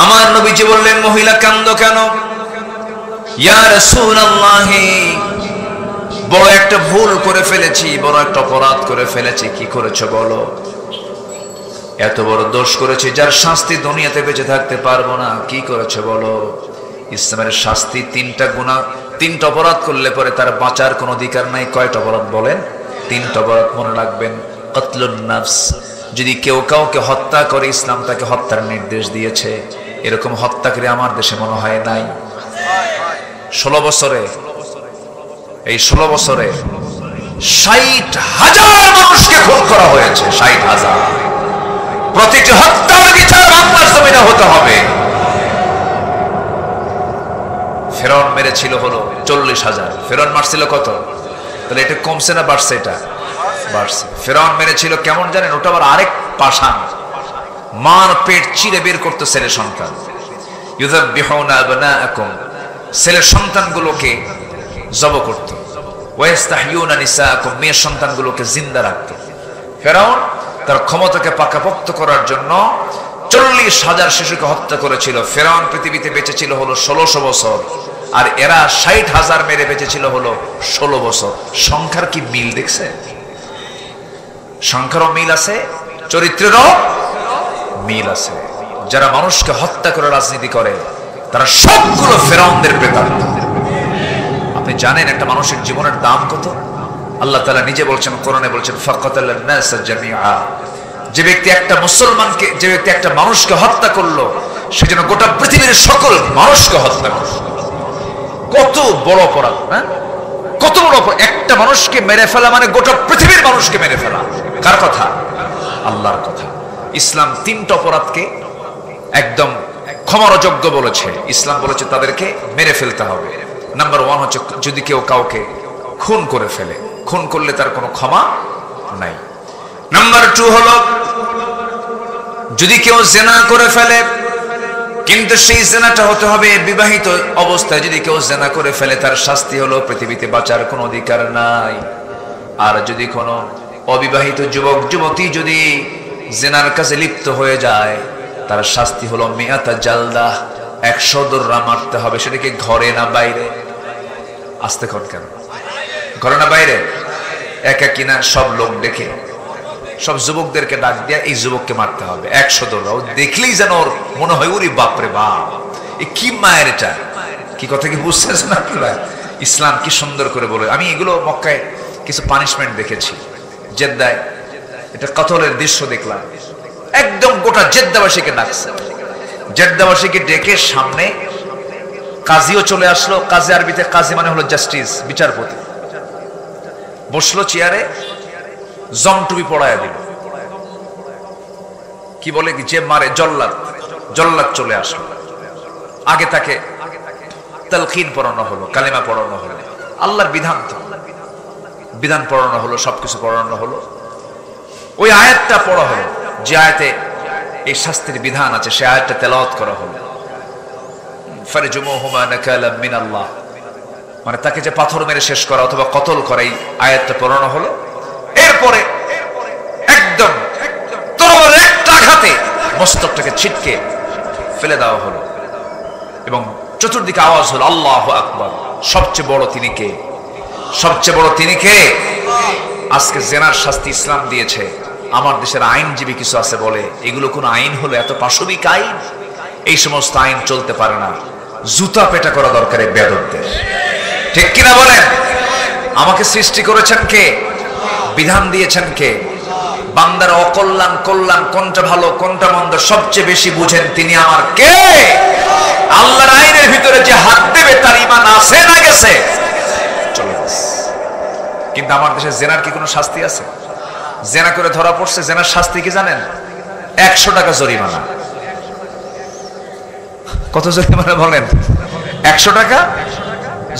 আমার নবীজি বললেন, মহিলা কান্দো কেন? ইয়া রাসূলুল্লাহ, বড় একটা ভুল করে ফেলেছি, বড় একটা অপরাধ করে ফেলেছি। কি করেছো বলো? এত বড় দোষ করেছি যার শাস্তি দুনিয়াতে বেঁচে থাকতে পারবো না। কি করেছো বলো? ইসলামের শাস্তি 3টা গুনাহ, 3টা অপরাধ করলে পরে তার বাঁচার কোনো অধিকার নাই। কয়টা অপরাধ বলেন? 3টা অপরাধ মনে রাখবেন। কতলুন নাফস, যদি কেউ কাউকে হত্যা করে ইসলাম তাকে হত্যার নির্দেশ দিয়েছে। এরকম হত্যাকারী আমার দেশে মনে হয় নাই। 16 বছরে, এই 16 বছরে 60,000 মানুষকে খুন করা হয়েছে। 60,000। প্রতিটি হত্যার বিচার বাংলার জমিনে হতে হবে। ফেরাউন মেরেছিল হলো 40,000। ফেরাউন মারছিল কত? তাহলে এটা কমছে না বাড়ছে? এটা বাড়ছে। ফেরাউন মেরেছিল কেমন জানেন? ওটা আবার আরেক পাষাণ, মার পেট চিরে বের করতো ছেলে সন্তান। ইউযাববিহুনা আবনাআকুম, ছেলে সন্তানগুলোকে জব করত। ওয়াইস্তাহইয়ুনা নিসাআকুম, মেয়ে সন্তানগুলোকে জিন্দা রাখত। ফেরাউন তার ক্ষমতাকে পাকাপোক্ত করার জন্য 40,000 শিশুকে হত্যা করেছিল। ফেরাউন পৃথিবীতে বেঁচে ছিল হলো 1600 বছর, আর এরা 60,000 মেরে বেঁচে ছিল হলো 16 বছর। সংখ্যার কি মিল দেখছে? সংখ্যারও মিল আছে, চরিত্রেরও মিল আছে। যারা মানুষকে হত্যা করে রাজনীতি করে তারা সবগুলো ফেরাউনদের প্রেতাত্ম। আপনি জানেন একটা মানুষের জীবনের দাম কত? আল্লাহ তাআলা নিজে বলছেন, কোরআনে বলছেন, ফাকাতালান নাস জামিআ। যে ব্যক্তি একটা মুসলমানকে, যে ব্যক্তি একটা মানুষকে হত্যা করলো, সে যেন গোটা পৃথিবীর সকল মানুষকে হত্যা করলো। কত বড় অপরাধ না? কত বড় অপরাধ! একটা মানুষকে মেরে ফেলা মানে গোটা পৃথিবীর মানুষকে মেরে ফেলা। কার কথা? আল্লাহর কথা। ইসলাম 3টা অপরাধকে একদম ক্ষমার যোগ্য বলেছে। ইসলাম বলেছে তাদেরকে মেরে ফেলতে হবে। নাম্বার 1 হচ্ছে যদি কেউ কাউকে খুন করে ফেলে, খুন করলে তার কোনো ক্ষমা নাই। নাম্বার 2 হলো যদি কেউ জিনা করে ফেলে, কিন্তু সেই জিনাটা হতে হবে বিবাহিত অবস্থায়। যদি কেউ জিনা করে ফেলে তার শাস্তি হলো পৃথিবীতে বাঁচার কোনো অধিকার নাই। আর যদি কোনো অবিবাহিত যুবক যুবতী যদি জিনার কাছে লিপ্ত হয়ে যায়, তার শাস্তি হলো মিয়াতা জালদা, 100 দোররা মারতে হবে। সেটাকে ঘরে না বাইরে? আসতে কোন কেন? ঘরে না বাইরে? একা কিনা সব লোক দেখে, সব যুবকদেরকে ডাক দিয়া এই যুবককে মারতে হবে 100 দোররা। ও দেখলেই যেন ওর মনে হয় ওরে বাপরে বাপ, এ কি মায়ের এটা! কি কথা কি বুঝতেছেন আপনারা? ইসলাম কি সুন্দর করে বলে। আমি এগুলো মক্কায় কিছু পানিশমেন্ট দেখেছি, জেদ্দায় এটা কতলের দৃশ্য দেখলাম, একদম গোটা জেদ্দাবাসীকে ডাকছে, জেদ্দাবাসীকে ডেকে সামনে কাজীও চলে আসলো। কাজী আরবিতে কাজী মানে হলো জাস্টিস, বিচারপতি। বসলো চেয়ারে, জমটুপি পড়ায় দিল, কি বলে কি যে মারে জল্লাদ, জল্লাদ চলে আসলো। আগে তাকে তালকিন পড়ানো হলো, কালেমা পড়ানো হলো, আল্লাহর বিধান তো বিধান পড়ানো হলো, সবকিছু পড়ানো হলো। ওই আয়াতটা পড়া হলো যে আয়াতে এই শাস্তির বিধান আছে, সে আয়াতটা তেলাওয়াত করা হলো। ফারজুমুহুমা নাকালাম মিনাল্লাহ, মানে তাকে যে পাথর মেরে শেষ করা অথবা কতল করা, এই আয়াতটা পড়ানো হলো। এরপরে একদম তরবারির একটা আঘাতে মস্তকটাকে ছিটকে ফেলে দেওয়া হলো এবং চতুর্দিকে আওয়াজ হলো আল্লাহু আকবার, সবচেয়ে বড় তিনি কে, সবচেয়ে বড় তিনি কে। আজকে জেনার শাস্তি ইসলাম দিয়েছে। আমার দেশের আইনজীবী কিছু আছে বলে এগুলো কোন আইন হলো, এত পাশবিক আইন, এই সমস্ত আইন চলতে পারে না। জুতা পেটা করা দরকার এই বেয়াদবদের, ঠিক কিনা বলেন? আমাকে সৃষ্টি করেছেন কে? বিধান দিয়েছেন কে? বান্দার অকল্যাণ কল্যাণ কোনটা ভালো কোনটা মন্দ সবচেয়ে বেশি বুঝেন তিনি আমার কে? আল্লাহর আইনের ভিতরে যে হাত দেবে তার ঈমান আছে না গেছে? চলে গেছে। কিন্তু আমার দেশে জেনার কি কোনো শাস্তি আছে? জেনা করে ধরা পড়ছে, জেনার শাস্তি কি জানেন? 100 টাকা জরিমানা। কত জরিমানা বলেন? 100 টাকা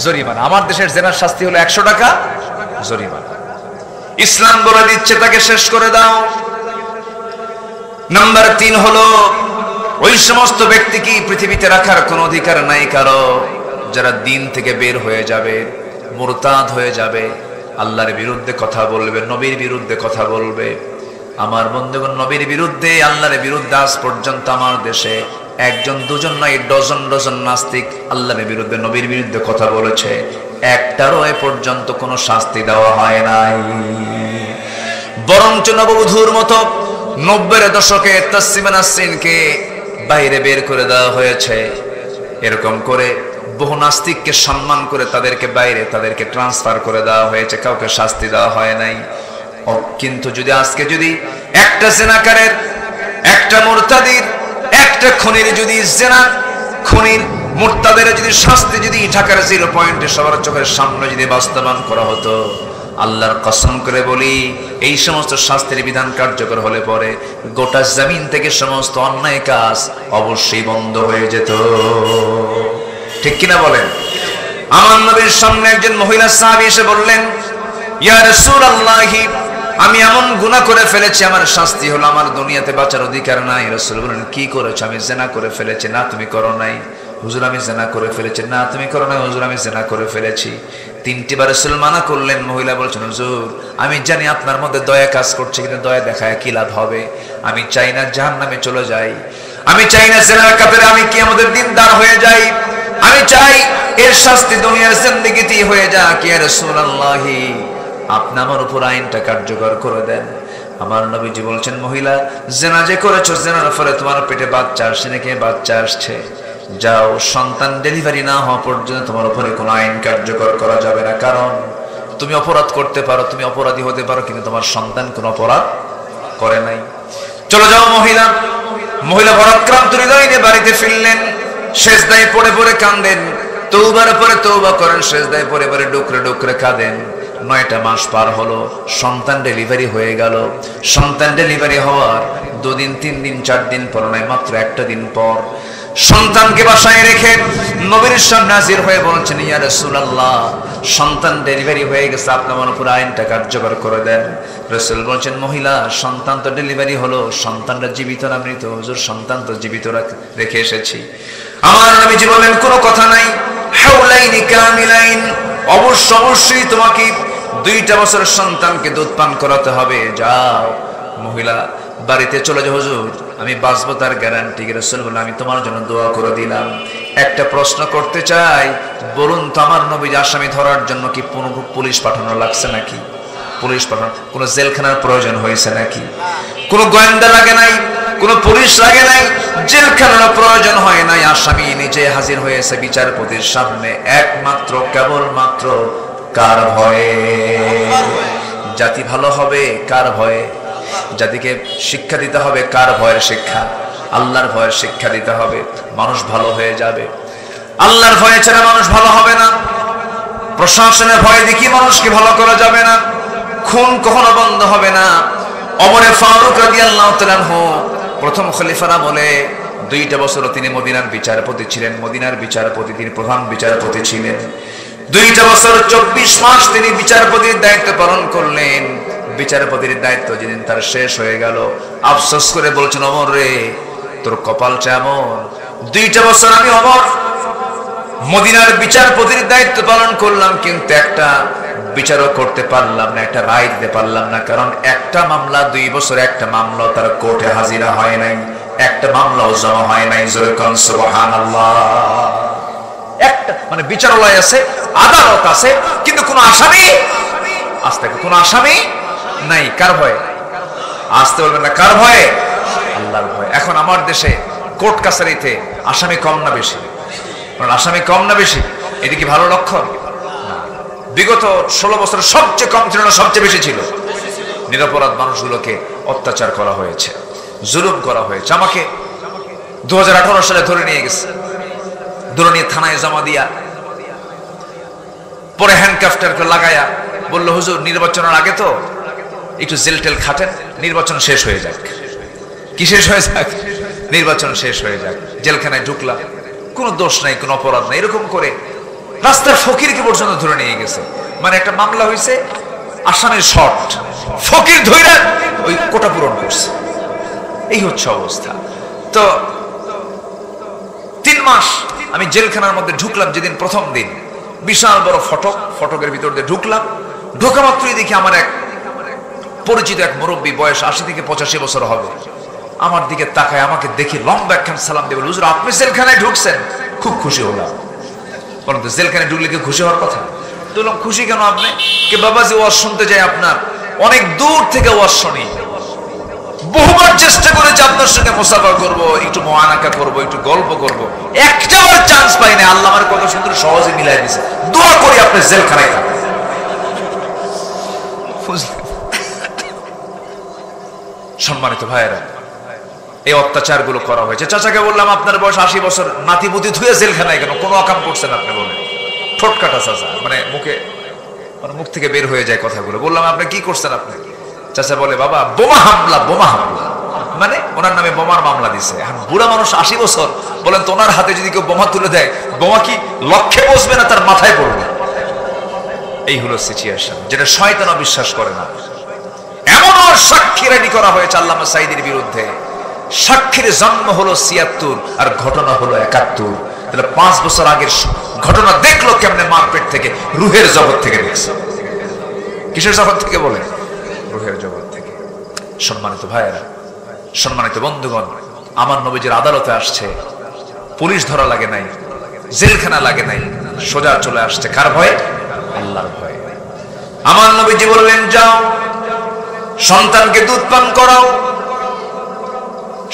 জরিমানা। আমার দেশের জেনার শাস্তি হলো 100 টাকা জরিমানা। ইসলাম বলে দিচ্ছে তাকে শেষ করে দাও। নাম্বার 3 হলো ওই সমস্ত ব্যক্তি কি পৃথিবীতে রাখার কোনো অধিকার নাই কারো, যারা দিন থেকে বের হয়ে যাবে, মুরতাদ হয়ে যাবে, আল্লাহর বিরুদ্ধে কথা বলবে, নবীর বিরুদ্ধে কথা বলবে। আমার বন্ধুগণ, নবীর বিরুদ্ধে আল্লাহর বিরুদ্ধে আজ পর্যন্ত আমার দেশে একজন দুজন নয়, ডজন ডজন নাস্তিক আল্লাহর বিরুদ্ধে নবীর বিরুদ্ধে কথা বলেছে, একটারও এ পর্যন্ত কোনো শাস্তি দেওয়া হয় নাই। বরঞ্চ নববধূর মতো 90-এর দশকে তাসলিমা নাসরিনকে বাইরে বের করে দেওয়া হয়েছে। এরকম করে বহু নাস্তিককে সম্মান করে তাদেরকে বাইরে, তাদেরকে ট্রান্সফার করে দেওয়া হয়েছে, কাউকে শাস্তি দেওয়া হয় নাই। কিন্তু যদি আজকে যদি একটা জেনাকারের, একটা মুরতাদির, একটা খুনির যদি জেনা খুনির মুরতাদের যদি শাস্তি যদি ঢাকার 0 পয়েন্টে সবার চোখের সামনে যদি বাস্তবায়ন করা হতো, আল্লাহর কসম করে বলি এই সমস্ত শাস্তির বিধান কার্যকর হলে পরে গোটা জমিন থেকে সমস্ত অন্যায় কাজ অবশ্যই বন্ধ হয়ে যেত, ঠিক কিনা বলেন? আমার নবীর সামনে একজন মহিলা সাহাবী এসে বললেন, ইয়া রাসূলুল্লাহ, আমি এমন গুনাহ করে ফেলেছি, আমার শাস্তি হলো আমার দুনিয়াতে বাঁচার অধিকার নাই। রাসূল বলেন, কি করেছো? আমি জিনা করে ফেলেছি। না তুমি করো নাই। হুজুর আমি জিনা করে ফেলেছি। না তুমি করো নাই। হুজুর আমি জিনা করে ফেলেছি। 3টি বার রাসূল মানা করলেন। মহিলা বলছেন, হুজুর আমি জানি আপনার মধ্যে দয়া কাজ করছে, কিন্তু দয়া দেখায় কি লাভ হবে? আমি চাই না জাহান্নামে চলে যাই, আমি চাই না জিনার কাতারে আমি কিয়ামতের দিন দাঁড় হয়ে যাই, আমি চাই এর শাস্তি দুনিয়ার জিন্দেগিতেই হয়ে যাক। ইয়া রাসূলুল্লাহ, আপনি আমার উপর আইনটা কার্যকর করে দেন। আমার নবীজি বলছেন, মহিলা জিনা যে করেছো, জিনার ফলে তোমার পেটে বাচ্চা আসছে নাকি? বাচ্চা আসছে। যাও, সন্তান ডেলিভারি না হওয়া পর্যন্ত তোমার উপরে কোনো আইন কার্যকর করা যাবে না, কারণ তুমি অপরাধ করতে পারো, তুমি অপরাধী হতে পারো, কিন্তু তোমার সন্তান কোনো অপরাধ করে নাই। চলে যাও মহিলা। মহিলা পরাক্রান্ত হৃদয় নিয়ে বাড়িতে ফিরলেন। সেজদায় পড়ে পড়ে কাঁদেন, তওবার পরে তওবা করেন, সেজদায় পড়ে পড়ে ডুকরে ডুকরে কাঁদেন। 9টা মাস পার হলো, সন্তান ডেলিভারি হয়ে গেল। সন্তান ডেলিভারি হওয়ার 2 দিন 3 দিন 4 দিন পর নয়, মাত্র একটা দিন পর সন্তানকে বাসায় রেখে নবীর সামনে হাজির হয়ে বলছেন, ইয়া রাসূলুল্লাহ, সন্তান ডেলিভারি হয়ে গেছে, আপনি আমার উপর আইনটা কার্যকর করে দেন। রাসূল বলছেন, মহিলা সন্তান তো ডেলিভারি হলো, সন্তানটা জীবিত না মৃত? হুজুর সন্তান তো জীবিত রেখে এসেছি। আমার নবীজি বলেন, কোনো কথা নাই, হাওলাইনি কামিলাইন, অবশ্যই তোমাকে 2টা বছর সন্তানকে দুধ পান করাতে হবে। যাও মহিলা বাড়িতে চলে যাও। হুজুর আমি বাঁচবো তার গ্যারান্টি? রাসূল বললেন, আমি তোমার জন্য দোয়া করে দিলাম। একটা প্রশ্ন করতে চাই, বলুন তো আমার নবী আসামি ধরার জন্য কি পুলিশ পাঠানো লাগছে নাকি? পুলিশ পাঠানো, কোনো জেলখানার প্রয়োজন হয়েছে নাকি? কোনো গোয়েন্দা লাগে নাই, কোন পুলিশ লাগে নাই, জেলখানার প্রয়োজন হয় নাই, আসামি নিজে হাজির হয়েছে বিচারপতির সামনে একমাত্র কেবলমাত্র কার ভয়ে? জাতি ভালো হবে কার ভয়ে? জাতিকে শিক্ষা দিতে হবে কার ভয়ের শিক্ষা? আল্লাহর ভয়ের শিক্ষা দিতে হবে, মানুষ ভালো হয়ে যাবে। আল্লাহর ভয়ে ছাড়া মানুষ ভালো হবে না। প্রশাসনের ভয় দেখি মানুষকে ভালো করা যাবে না। খুন কখনো বন্ধ হবে না। ওমরে ফারুক রাদিয়াল্লাহু তাআলা প্রথম খলিফারা বলে 2টা বছর তিনি মদিনার বিচারপতি ছিলেন। মদিনার বিচারপতি, তিনি প্রধান বিচারপতি ছিলেন। 2টা বছর 24 মাস তিনি বিচারপতির দায়িত্ব পালন করলেন। বিচারপতির দায়িত্ব যেদিন তার শেষ হয়ে গেল, আফসোস করে বলছেন, ওমর রে, তোর কপালটা এমন, 2টা বছর আমি ওমর মদিনার বিচারপতির দায়িত্ব পালন করলাম, কিন্তু একটা বিচারও করতে পারলাম না, একটা রায় দিতে পারলাম না। কারণ একটা মামলা 2 বছর, একটা মামলা তার কোর্টে হাজিরা হয় নাই, একটা মামলাও জমা হয় নাই। জোরে কোন সুবহানাল্লাহ। একটা মানে বিচারালয় আছে, আদালত আছে, কিন্তু কোন আসামি আসতে, কোন আসামি নাই। কার ভয়ে? আসতে বলবেন না, কার ভয়ে? আল্লাহর ভয়ে। এখন আমার দেশে কোর্ট কাছারিতে আসামি কম না বেশি? আসামি কম না বেশি? এটা কি ভালো লক্ষণ? বিগত 16 বছর সবচেয়ে কম ছিল না, সবচেয়ে বেশি ছিল। নিরপরাধ মানুষগুলোকে অত্যাচার করা হয়েছে, জুলুম করা হয়েছে। আমাকে 2018 সালে ধরে নিয়ে গেছে, ধরে নিয়ে থানায় জমা দিয়া, পরে হ্যান্ডকাফটারকে লাগায়া বললো, হুজুর নির্বাচনের আগে তো একটু জেল টেল খাটেন, নির্বাচন শেষ হয়ে যাক। কি শেষ হয়ে যাক? নির্বাচন শেষ হয়ে যাক। জেলখানায় ঢুকলাম, কোনো দোষ নাই, কোনো অপরাধ নাই। এরকম করে রাস্তার ফকিরকে পর্যন্ত ধরে নিয়ে গেছে। মানে একটা মামলা হয়েছে, আসামের শর্ট, ফকির ধইরা ওই কোটা পূরণ করছে। এই হচ্ছে অবস্থা। তো 3 মাস আমি জেলখানার মধ্যে ঢুকলাম। যেদিন প্রথম দিন, বিশাল বড় ফটকের ভিতর দিয়ে ঢুকলাম। ঢোকা মাত্রই দেখি আমার এক পরিচিত এক মুরব্বী, বয়স 80 থেকে 85 বছর হবে, আমার দিকে তাকায়, আমাকে দেখি লম্বা একখান সালাম দিয়ে বলে, হুজুর আপনি জেলখানায় ঢুকছেন? খুব খুশি হলাম। বলতো জেলখানায় ঢুকলে কি খুশি হওয়ার কথা? তো বললাম, খুশি কেন আপনি? কে বাবাজি ওয়াজ শুনতে যাই আপনার, অনেক দূর থেকে ওয়াজ শুনি, বহুবার চেষ্টা করেছি আপনার সঙ্গে মুসাফা করব, একটু মুআনাকা করব, একটু গল্প করব, একটাবার চান্স পাই না। আল্লাহ আমার কত সুন্দর সহজে মিলাই দিয়েছে। দোয়া করি আপনি জেলখানায় থাকেন। সম্মানিত ভাইয়েরা, এই অত্যাচারগুলো করা হয়েছে। চাচাকে বললাম, আপনার বয়স 80 বছর, নাতিপুতি ধুয়ে জেলখানায় কেন? কোনো অকাম করছেন আপনি? বলে ঠোঁট কাটা চাচা, মানে মুখ থেকে বের হয়ে যায় কথাগুলো। বললাম, আপনি কি করছেন আপনি? চাচা বলে, বাবা বোমা হামলা। মানে ওনার নামে বোমার মামলা দিছে। এখন বুড়া মানুষ 80 বছর, বলেন তো ওনার হাতে যদি কেউ বোমা তুলে দেয়, বোমা কি লক্ষ্যে বসবে না তার মাথায় পড়বে? এই হলো সিচুয়েশন, যেটা শয়তানও বিশ্বাস করে না। এমন সাক্ষী রেডি করা হয়েছে আল্লামা সাঈদীর বিরুদ্ধে। সাক্ষীর জন্ম হলো 76 আর ঘটনা হলো 71। তাহলে 5 বছর আগের ঘটনা দেখলো কেমনে? মারপেট থেকে, রুহের জগৎ থেকে দেখছে। কিসের জগৎ থেকে? বলে রুহের জগৎ থেকে। সম্মানিত ভাইয়েরা, সম্মানিত বন্ধুগণ, আমার নবীজির আদালতে আসছে, পুলিশ ধরা লাগে নাই, জেলখানা লাগে নাই, সোজা চলে আসছে। কার ভয়ে? আল্লাহর ভয়ে। আমার নবীজি বললেন, যাও সন্তানকে দুধ পান করাও।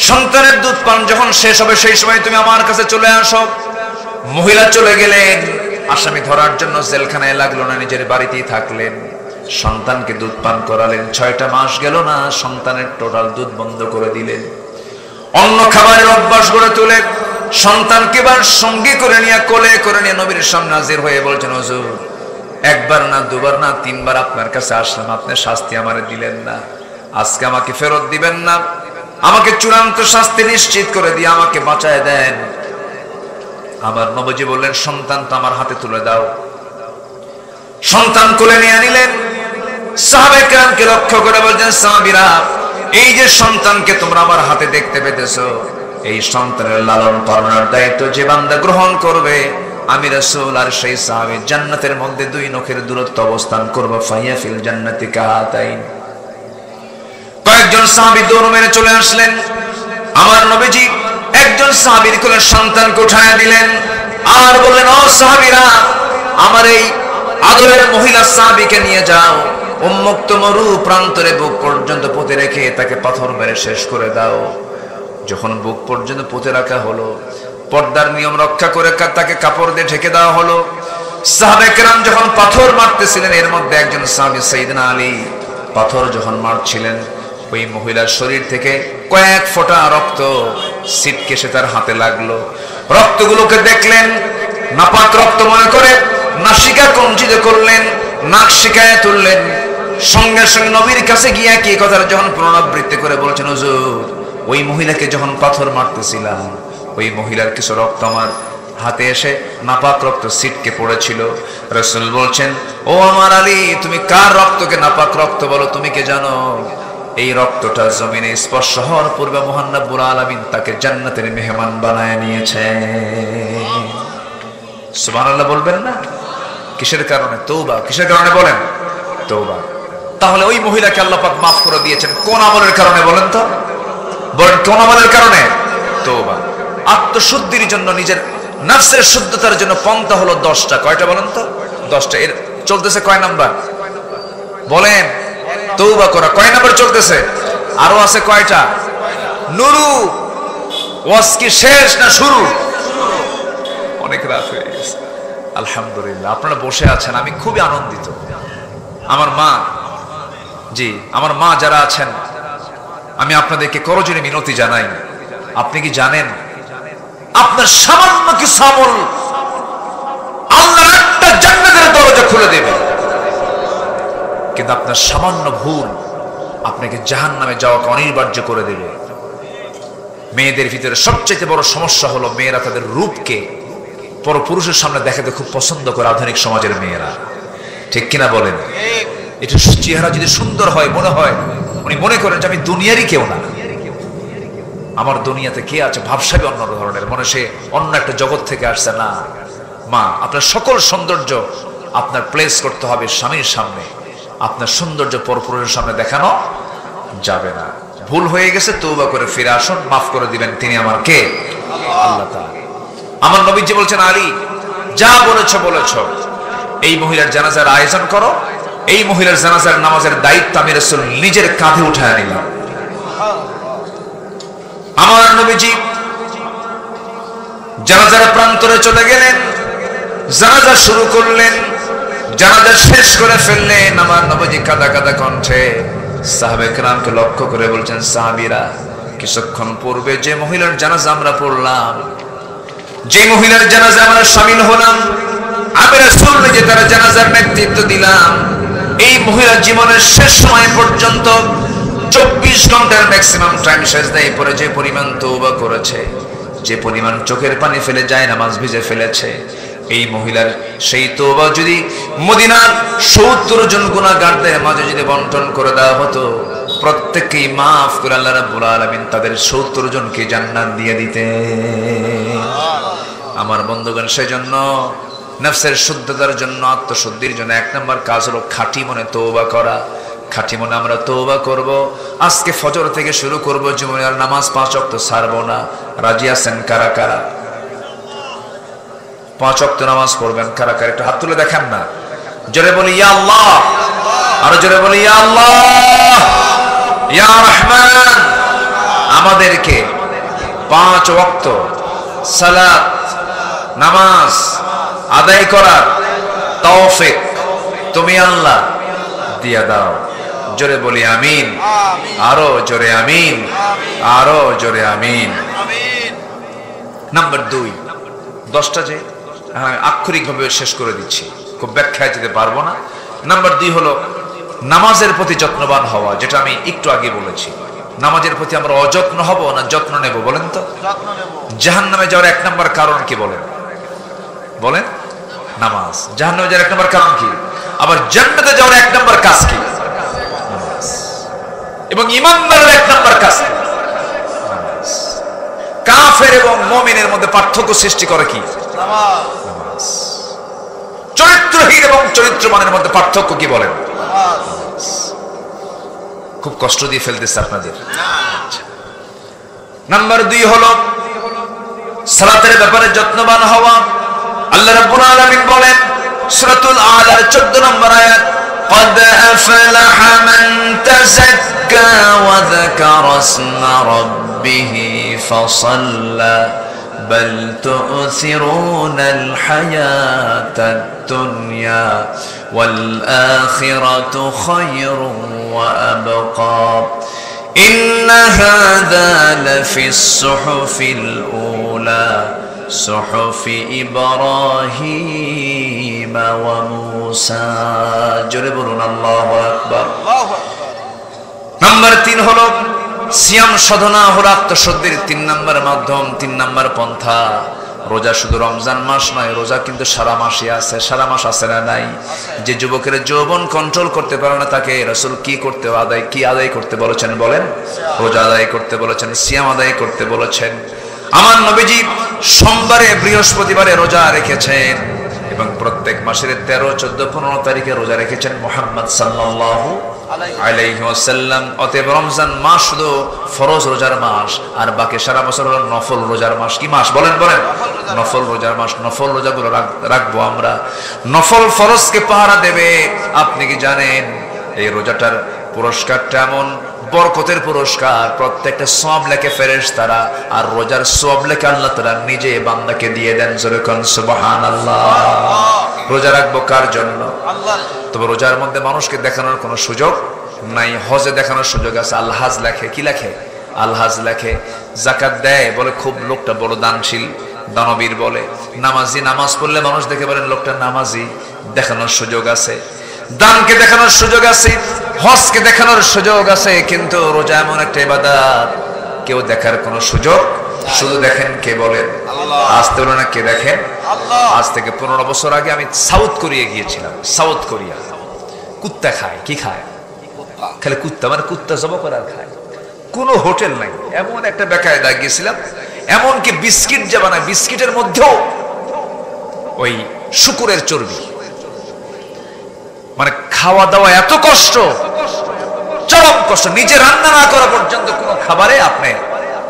সন্তানের দুধ পান যখন শেষ হবে, সেই সময় তুমি আমার কাছে চলে আসো। মহিলা চলে গেলেন, আসামি ধরার জন্য জেলখানায় লাগলো না, নিজের বাড়িতেই থাকলেন। সন্তানকে দুধ পান করালেন। 6টা মাস গেল না, সন্তানের টোটাল দুধ বন্ধ করে দিলেন। অন্য খাবারের অভ্যাস গড়ে তুলে সন্তানকে বার সঙ্গে করে নিয়ে, কোলে করে নিয়ে নবীর সামনে হাজির হয়ে বলছেন, হুজুর একবার না, দুবার না, 3বার আপনার কাছে আসলাম, আপনি শাস্তি আমারে দিলেন না, আজকে আমাকে ফেরত দিবেন না, আমাকে চূড়ান্ত শাস্তি নিশ্চিত করে দিয়ে আমাকে বাঁচায় দেন। আমার নবীজি বললেন, সন্তান তো আমার হাতে তুলে দাও। সন্তান কোলে নিয়ে নিলেন। সাহাবায়ে কেরামকে লক্ষ্য করে বলছেন, সাহাবীরা, এই যে সন্তানকে তোমরা আমার হাতে দেখতে পেতেছো, এই সন্তানের লালন পালনের দায়িত্ব যে বান্দা গ্রহণ করবে, আমি রাসূল আর সেই সাহাবী জান্নাতের মধ্যে 2 নখের দূরত্ব অবস্থান করব। ফাইয়া ফিল জান্নাতি কাহাতাইন। কয়েকজন সাহাবী দৌড় মেরে চলে আসলেন। আমার নবীজি একজন সাহাবীর কোলে সন্তানকে উঠায় দিলেন আর বললেন, ও সাহাবীরা, আমার এই আদরের মহিলা সাহাবীকে নিয়ে যাও, উন্মুক্ত মরু প্রান্তরে বুক পর্যন্ত পুঁতে রেখে তাকে পাথর মেরে শেষ করে দাও। যখন বুক পর্যন্ত পুঁতে রাখা হলো, পর্দার নিয়ম রক্ষা করে তাকে কাপড় দিয়ে ঢেকে দেওয়া হলো। সাহাবায়ে কেরাম যখন পাথর মারতেছিলেন, এর মধ্যে একজন সাহাবী সাইয়েদনা আলী পাথর যখন মারছিলেন, ওই মহিলার শরীর থেকে কয়েক ফোঁটা রক্ত ছিটকে সে তার হাতে লাগলো। রক্তগুলোকে দেখলেন, নাপাক রক্ত মনে করে নাসিকা কঞ্চিত করলেন, নাক শিকায় তুললেন। সঙ্গে সঙ্গে নবীর কাছে গিয়ে কি কথার যখন পুনরাবৃত্তি করে বলছেন, হুজুর ওই মহিলাকে যখন পাথর মারতেছিলাম, ওই মহিলার কিছু রক্ত আমার হাতে এসে নাপাক রক্ত ছিটকে পড়েছিল। রাসূল বলছেন, ও আমার আলী, তুমি কার রক্তকে নাপাক রক্ত বলো? তুমি কি জানো এই রক্তটা জমিনে স্পর্শ হওয়ার পূর্বে মহান রব্বুল আলামিন তাকে জান্নাতের মেহমান বানায় নিয়েছে। সুবহানাল্লাহ বলবেন না? কিসের কারণে? তওবা। কিসের কারণে বলেন? তওবা। তাহলে ওই মহিলাকে আল্লাহ পাক মাফ করে দিয়েছেন কোন আমলের কারণে বলেন তো? বলেন কোন আমলের কারণে? তওবা। আত্মশুদ্ধির জন্য, নিজের নফসের শুদ্ধতার জন্য পন্থা হলো 10টা। কয়টা বলেন তো? 10টা। এর চলতেছে কয় নাম্বার বলেন? তওবা করা। কয় নাম্বার চলতেছে? আরো আছে কয়টা? নুরু। ওয়াজ কি শেষ না শুরু? অনেক রাত হয়ে গেছে। আলহামদুলিল্লাহ, আপনারা বসে আছেন, আমি খুবই আনন্দিত। আমার মা, জি আমার মা যারা আছেন, আমি আপনাদেরকে করজোড়ে মিনতি জানাই। আপনি কি জানেন আপনার সামান্য কিছু আমল আল্লাহ একটা জান্নাতের দরজা খুলে দেবে, কিন্তু আপনার সামান্য ভুল আপনাকে জাহান্নামে যাওয়াকে অনিবার্য করে দেবে। মেয়েদের ভিতরে সবচেয়ে বড় সমস্যা হলো মেয়েরা তাদের রূপকে পরপুরুষের সামনে দেখাতে খুব পছন্দ করে, আধুনিক সমাজের মেয়েরা। ঠিক কিনা বলেন? এটা চেহারা যদি সুন্দর হয়, মনে হয় উনি মনে করেন যে আমি দুনিয়ারই কেউ না, আমার দুনিয়াতে কে আছে, ভাবসাবী অন্য ধরনের, মনে সে অন্য একটা জগৎ থেকে আসছে। না মা, আপনার সকল সৌন্দর্য আপনার প্লেস করতে হবে স্বামীর সামনে, আপনার সৌন্দর্য পরপুরুষের সামনে দেখানো যাবে না। ভুল হয়ে গেছে, তওবা করে ফিরে আসুন, মাফ করে দিবেন তিনি আমার কে? আল্লাহ তাআলা। আমার নবীজি বলছেন, আলী যা বলেছ বলেছ, এই মহিলার জানাজার আয়োজন করো। এই মহিলার জানাজার নামাজের দায়িত্ব আমি রাসূল নিজের কাঁধে উঠায় নিলাম। আমার নবীজি জানাজার প্রান্তরে চলে গেলেন, জানাজা শুরু করলেন, জানাজা শেষ করে ফেললেন। আমার নবীজি কাঁদা কাঁদা কণ্ঠে সাহাবায়ে কেরামকে লক্ষ্য করে বলছেন, সাহাবীরা কিছুক্ষণ পূর্বে যে মহিলার জানাজা আমরা পড়লাম, যে মহিলার জানাজা আমরা শামিল হলাম, আমি রাসূল নিজে তার জানাজার নেতৃত্ব দিলাম। এই মহিলার জীবনের শেষ সময় পর্যন্ত 24 ঘন্টার ম্যাক্সিমাম টাইম সেজদায় পড়ে যে পরিমাণ তওবা করেছে, যে পরিমাণ চোখের পানি ফেলে যায় নামাজ ভিজে ফেলেছে, এই মহিলার সেই তওবা যদি মদিনার 70 জন গুনাহগারদের মাঝে যদি বন্টন করে দেওয়া হতো, প্রত্যেককেই মাফ করে আল্লাহ রাব্বুল আলামিন তাদের 70 জনকে জান্নাত দিয়ে দিতেন। আমার বন্ধুগণ, সেজন্য নফসের শুদ্ধতার জন্য, আত্মশুদ্ধির জন্য 1 নম্বর কাজ হলো খাঁটি মনে তওবা করা। খাঁটি মনে আমরা তওবা করব। আজকে ফজর থেকে শুরু করব, জীবনের নামাজ 5 ওয়াক্ত ছাড়বো না। রাজি আছেন কারা কারা? 5 ওয়াক্ত নামাজ পড়বেন কারা কারা? একটু হাত তুলে দেখান না। জোরে বলি ইয়া আল্লাহ, আরো জোরে বলি ইয়া আল্লাহ, ইয়া রহমান। আমাদেরকে 5 ওয়াক্ত সালাত নামাজ আদায় করার তৌফিক তুমি আল্লাহ দিয়া দাও। জোরে বলি আমিন, আরো জোরে আমিন, আরো জোরে আমিন। নাম্বার 2, 10টা যে আক্ষরিক ভাবে শেষ করে দিচ্ছি, খুব ব্যাখ্যায় যেতে পারবো না। নাম্বার 2 হলো নামাজের প্রতি যত্নবান হওয়া, যেটা আমি একটু আগে বলেছি। নামাজের প্রতি আমরা অযত্ন হব না যত্ন নেব বলেন তো? জাহান্নামে যাওয়ার 1 নম্বর কারণ কি বলেন? বলেন নামাজ। জাহান্নামে যাওয়ার 1 নম্বর কারণ কি? আবার জান্নাতে যাওয়ার 1 নম্বর কাজ কি? নামাজ। এবং ঈমানদারের 1 নম্বর কাজ কি? নামাজ। কাফের এবং মুমিনের মধ্যে পার্থক্য সৃষ্টি করে কি? নামাজ। চরিত্রহীন এবং চরিত্রবানের মধ্যে পার্থক্য কি বলেন? নামাজ। খুব কষ্ট দিয়ে ফেলতেছে আপনাদের। নাম্বার 2 হলো সালাতের ব্যাপারে যত্নবান হওয়া। আল্লাহ রাব্বুল আলামিন বলেন সূরাতুল আলার 14 নম্বর আয়াত, قد أفلح من تزكى وذكر اسم ربه فصلى بل تؤثرون الحياة الدنيا والآخرة خير وأبقى إن هذا لفي الصحف الأولى صحف إبراهيم وموسى جربون الله أكبر نمبر 3 হলো সিয়াম সাধনা হলো আত্মশুদ্ধির 3 নম্বর মাধ্যম 3 নম্বর পন্থা রোজা শুধু রমজান মাস নয় রোজা কিন্তু সারা মাসই আছে সারা মাস আছে না নাই যে যুবকের যৌবন কন্ট্রোল করতে পারে না তাকে রাসূল কি আদায় করতে বলেছেন বলেন রোজা আদায় করতে বলেছেন সিয়াম আদায় করতে বলেছেন আমার নবীজি সোমবারে বৃহস্পতিবারে রোজা রেখেছেন এবং প্রত্যেক মাসের 13 14 15 তারিখে রোজা রেখেছেন মুহাম্মদ সাল্লাল্লাহু আলাইহি ওয়াসাল্লাম অতএব রমজান মাস শুধু ফরজ রোজার মাস আর বাকি সারা বছর হলো নফল রোজার মাস কি মাস বলেন নফল রোজার মাস নফল রোজাগুলো রাখবো আমরা নফল ফরজকে পাহারা দেবে আপনি কি জানেন এই রোজাটার পুরস্কারটা এমন বরকতের পুরস্কার প্রত্যেকটা সওয়াব লেখে ফেরেশতারা আর রোজার সওয়াব লেখে আল্লাহ তাআলা নিজে বান্দাকে দিয়ে দেন জোরে কোন সুবহানাল্লাহ রোজা রাখবো কার জন্য আল্লাহ তবে রোজার মধ্যে মানুষকে দেখানোর কোনো সুযোগ নাই হজে দেখানোর সুযোগ আছে আল হাজ লেখে কি লেখে আল হাজ লেখে যাকাত দেয় বলে খুব লোকটা বড় দানশীল দানবীর বলে নামাজি নামাজ পড়লে মানুষ দেখে বলেন লোকটা নামাজি দেখানোর সুযোগ আছে দানকে দেখানোর সুযোগ আছে হজকে দেখানোর সুযোগ আছে কিন্তু রোজা এমন একটা ইবাদত কেউ দেখার কোনো সুযোগ শুধু দেখেন কে বলেন আজ তো না কে দেখেন আজ থেকে 15 বছর আগে আমি সাউথ কোরিয়া গিয়েছিলাম সাউথ কোরিয়া কুত্তা খায় কি খায় খালি কুত্তা মানে কুত্তা জব করে আর খায় কোনো হোটেল নাই এমন একটা বেকায়দা গিয়েছিলাম এমনকি বিস্কিট যে বানায় বিস্কিটের মধ্যেও ওই শুকুরের চর্বি মানে খাওয়া দাওয়া এত কষ্ট চরম কষ্ট নিজে রান্না না করা পর্যন্ত কোনো খাবারে আপনি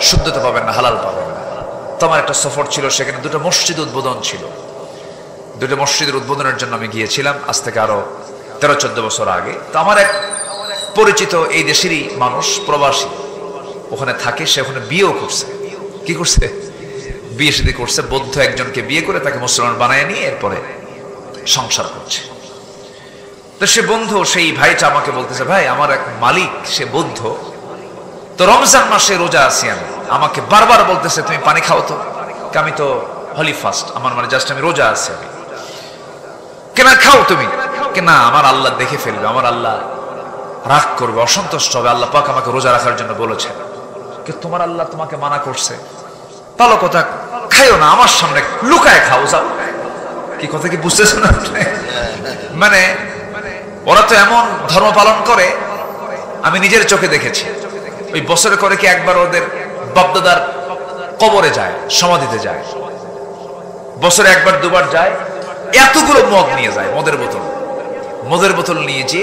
শুদ্ধতা পাবেন না হালাল পাবেন না তো আমার একটা সফর ছিল সেখানে দুটো মসজিদ উদ্বোধন ছিল দুটো মসজিদের উদ্বোধনের জন্য আমি গিয়েছিলাম আজ থেকে আরো 13-14 বছর আগে তো আমার এক পরিচিত এই দেশেরই মানুষ প্রবাসী ওখানে থাকে সে ওখানে বিয়েও করছে কি করছে বিয়ে শাদী করছে বৌদ্ধ একজনকে বিয়ে করে তাকে মুসলমান বানায় নিয়ে এরপরে সংসার করছে তো সে বন্ধু সেই ভাইটা আমাকে বলতেছে ভাই আমার এক মালিক সে বৌদ্ধ তো রমজান মাসে রোজা আছি আমি আমাকে বারবার বলতেছে তুমি পানি খাও তো আমি তো হলি ফাস্ট আমার মানে জাস্ট আমি রোজা আছি আমি কেন খাও তুমি না আমার আল্লাহ দেখে ফেলবে আমার আল্লাহ রাগ করবে অসন্তুষ্ট হবে আল্লাহ পাক আমাকে রোজা রাখার জন্য বলেছেন কি তোমার আল্লাহ তোমাকে মানা করছে ভালো কথা খাইও না আমার সামনে লুকায় খাও যাও কি কথা কি বুঝতেছেন না মানে ওরা তো এমন ধর্ম পালন করে আমি নিজের চোখে দেখেছি ওই বছরে করে কি একবার ওদের বাপদাদার কবরে যায় সমাধিতে যায় বছরে একবার দুবার যায় এতগুলো মদ নিয়ে যায় মদের বোতল নিয়ে যে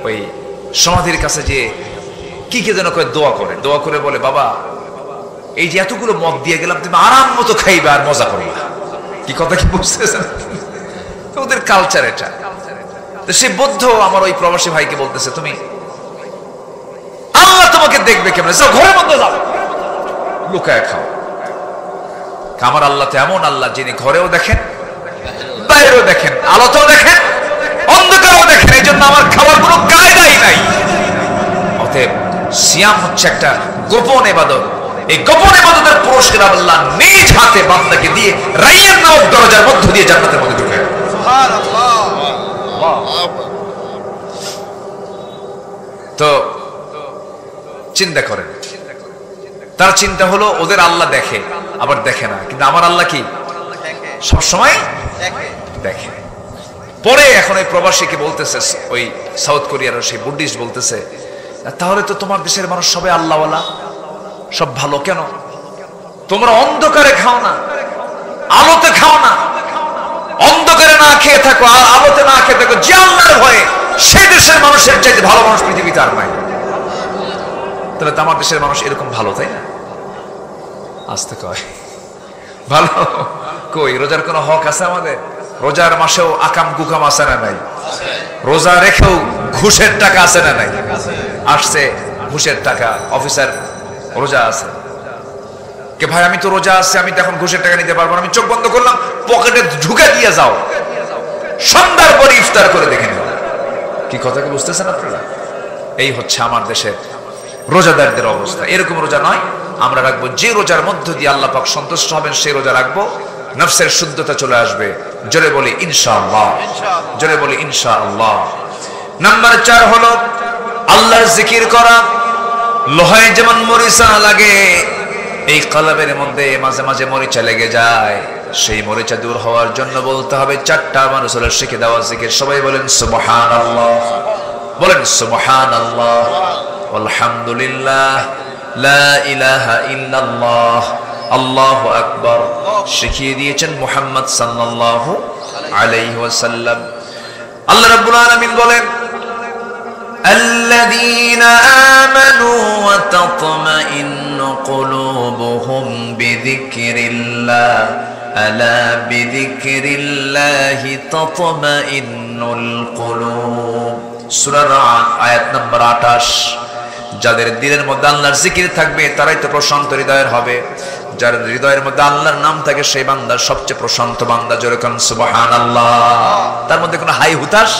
ওই সমাধির কাছে যে কি যেন কয় দোয়া করে বলে বাবা এই যে এতগুলো মদ দিয়ে গেলাম তুমি আরাম মতো খাইবে আর মজা করবে কি কথা কি বুঝতেছেন ওদের কালচার এটা তো সে বৌদ্ধ আমার ওই প্রবাসী ভাইকে বলতেছে তুমি আল্লাহ তোমাকে দেখবে কেমন যাও ঘরের মধ্যে যাও লুকায় খাও আমার আল্লাহ তো এমন আল্লাহ যিনি ঘরেও দেখেন বাইরেও দেখেন আলোতেও দেখেন অন্ধকারেও দেখেন এই জন্য আমার খাওয়ার কোনো কায়দাই নাই অতএব সিয়াম হচ্ছে একটা গোপন ইবাদত এই গোপন ইবাদতের পুরস্কার আল্লাহ নিজ হাতে বান্দাকে দিয়ে রাইয়ান নামক দরজার মধ্য দিয়ে জান্নাতের মধ্যে ঢুকায় সুবহানাল্লাহ তো চিন্তা করেন তার চিন্তা হলো ওদের আল্লাহ দেখে আবার দেখে না কিন্তু আমার আল্লাহ কি সব সময় দেখে পরে এখন ওই প্রবাসীকে বলতেছে ওই সাউথ কোরিয়ার সেই বুদ্ধিস্ট বলতেছে তাহলে তো তোমার দেশের মানুষ সবাই আল্লাহওয়ালা সব ভালো কেন তোমরা অন্ধকারে খাও না আলোতে খাও না অন্ধকারে না খেয়ে থাকো আর আলোতে না খেয়ে থাকো যে আল্লাহর ভয়ে সেই দেশের মানুষের চাইতে ভালো মানুষ পৃথিবীতে আর নাই তাহলে তো আমার দেশের মানুষ এরকম ভালো তাই না আসতে কয় ভালো কই রোজার কোনো হক আছে আমাদের রোজার মাসেও আকাম কুকাম আছে না নাই রোজা রেখেও ঘুষের টাকা আছে না নাই? আসছে ঘুষের টাকা, অফিসার রোজা আছে, কে ভাই আমি তো রোজা আছে, আমি তো এখন ঘুষের টাকা নিতে পারবো না, আমি চোখ বন্ধ করলাম, পকেটে ঢুকে দিয়ে যাও, সন্ধ্যার পরে ইফতার করে দেখে নিও। কি কথা কি বুঝতেছেন আপনারা? এই হচ্ছে আমার দেশের রোজাদারদের অবস্থা। এরকম রোজা নয়, আমরা রাখবো যে রোজার মধ্য দিয়ে আল্লাহ পাক সন্তুষ্ট হবেন সেই রোজা রাখবো, নফসের শুদ্ধতা চলে আসবে। জোরে বলি ইনশাআল্লাহ, জোরে বলি ইনশাআল্লাহ। নাম্বার 4 হলো আল্লাহর জিকির করা। লোহায় যেমন মরিচা লাগে, এই কলবের মধ্যে মাঝে মাঝে মরিচা লেগে যায়, সেই মরিচা দূর হওয়ার জন্য বলতে হবে 4টা আমার রাসূলের শিখে দেওয়া জিকির। সবাই বলেন সুবহানাল্লাহ, বলেন সুবহানাল্লাহ, আলহামদুলিল্লাহ, লা ইলাহা ইল্লাল্লাহ, আল্লাহু আকবার। শিখিয়ে দিয়েছেন মুহাম্মদ সাল্লাল্লাহু আলাইহি ওয়াসাল্লাম। আল্লাহ রাব্বুল আলামিন বলেন الذين آمنوا وتطمئن قلوبهم بذكر الله ألا بذكر الله تطمئن القلوب। সূরা রাদ আয়াত নম্বর 28। যাদের দিলের মধ্যে আল্লাহর জিকির থাকবে তারাই তো প্রশান্ত হৃদয়ের হবে। যার হৃদয়ের মধ্যে আল্লাহর নাম থাকে সেই বান্দা সবচেয়ে প্রশান্ত বান্দা। জোরে কোন সুবহানাল্লাহ। তার মধ্যে কোনো হাই হুতাশ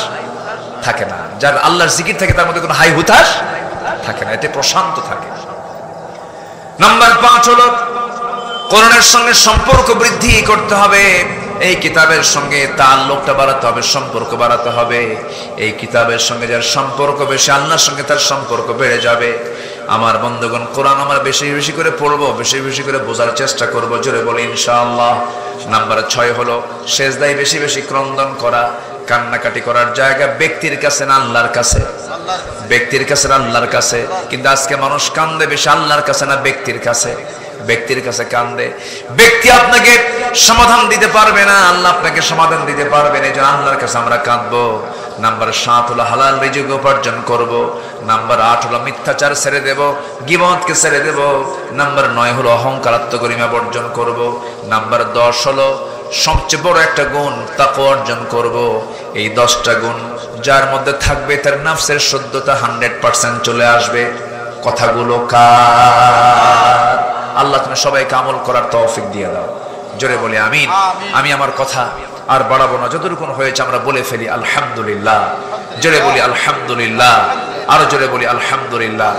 থাকে না। যার আল্লাহর জিকির থাকে তার মধ্যে কোনো হাই হুতাশ থাকে না, এতে প্রশান্ত থাকে। নাম্বার 5 হলো কোরআনের সঙ্গে সম্পর্ক বৃদ্ধি করতে হবে। এই কিতাবের সঙ্গে তাআল্লুকটা বাড়াতে হবে, সম্পর্ক বাড়াতে হবে। এই কিতাবের সঙ্গে যার সম্পর্ক বেশি, আল্লাহর সঙ্গে তার সম্পর্ক বেড়ে যাবে। আমার বন্ধুগণ, কোরআন আমরা বেশি বেশি করে পড়বো, বেশি বেশি করে বোঝার চেষ্টা করবো। জোরে বলি ইনশাআল্লাহ। নাম্বার 6 হলো সেজদায় বেশি বেশি ক্রন্দন করা। কান্নাকাটি করার জায়গা ব্যক্তির কাছে না আল্লাহর কাছে? ব্যক্তির কাছে না আল্লাহর কাছে? কিন্তু আজকে মানুষ কান্দে বেশি আল্লাহর কাছে না ব্যক্তির কাছে? ব্যক্তির কাছে কান্দে। ব্যক্তি আপনাকে সমাধান দিতে পারবে না, আল্লাহ আপনাকে সমাধান দিতে পারবে না, এই জন্য আল্লাহর কাছে আমরা কাঁদবো। নাম্বার 7 হলো হালাল রিজিক উপার্জন করব। নাম্বার 8 হলো মিথ্যাচার ছেড়ে দেব, গীবতকে ছেড়ে দেব। নাম্বার 9 হলো অহংকার আত্মগরিমা বর্জন করব। নাম্বার 10 হলো সবচেয়ে বড় একটা গুণ, তাকওয়া অর্জন করব। এই 10টা গুণ যার মধ্যে থাকবে তার নফসের শুদ্ধতা 100% চলে আসবে। কথাগুলো কার? আল্লাহ তুমি সবাইকে আমল করার তৌফিক দিয়ে দাও। জোরে বলি আমিন। আমি আমার কথা আর বাড়াবো না, যতটুকু হয়েছে আমরা বলে ফেলি আলহামদুলিল্লাহ। জোরে বলি আলহামদুলিল্লাহ, আরো জোরে বলি আলহামদুলিল্লাহ।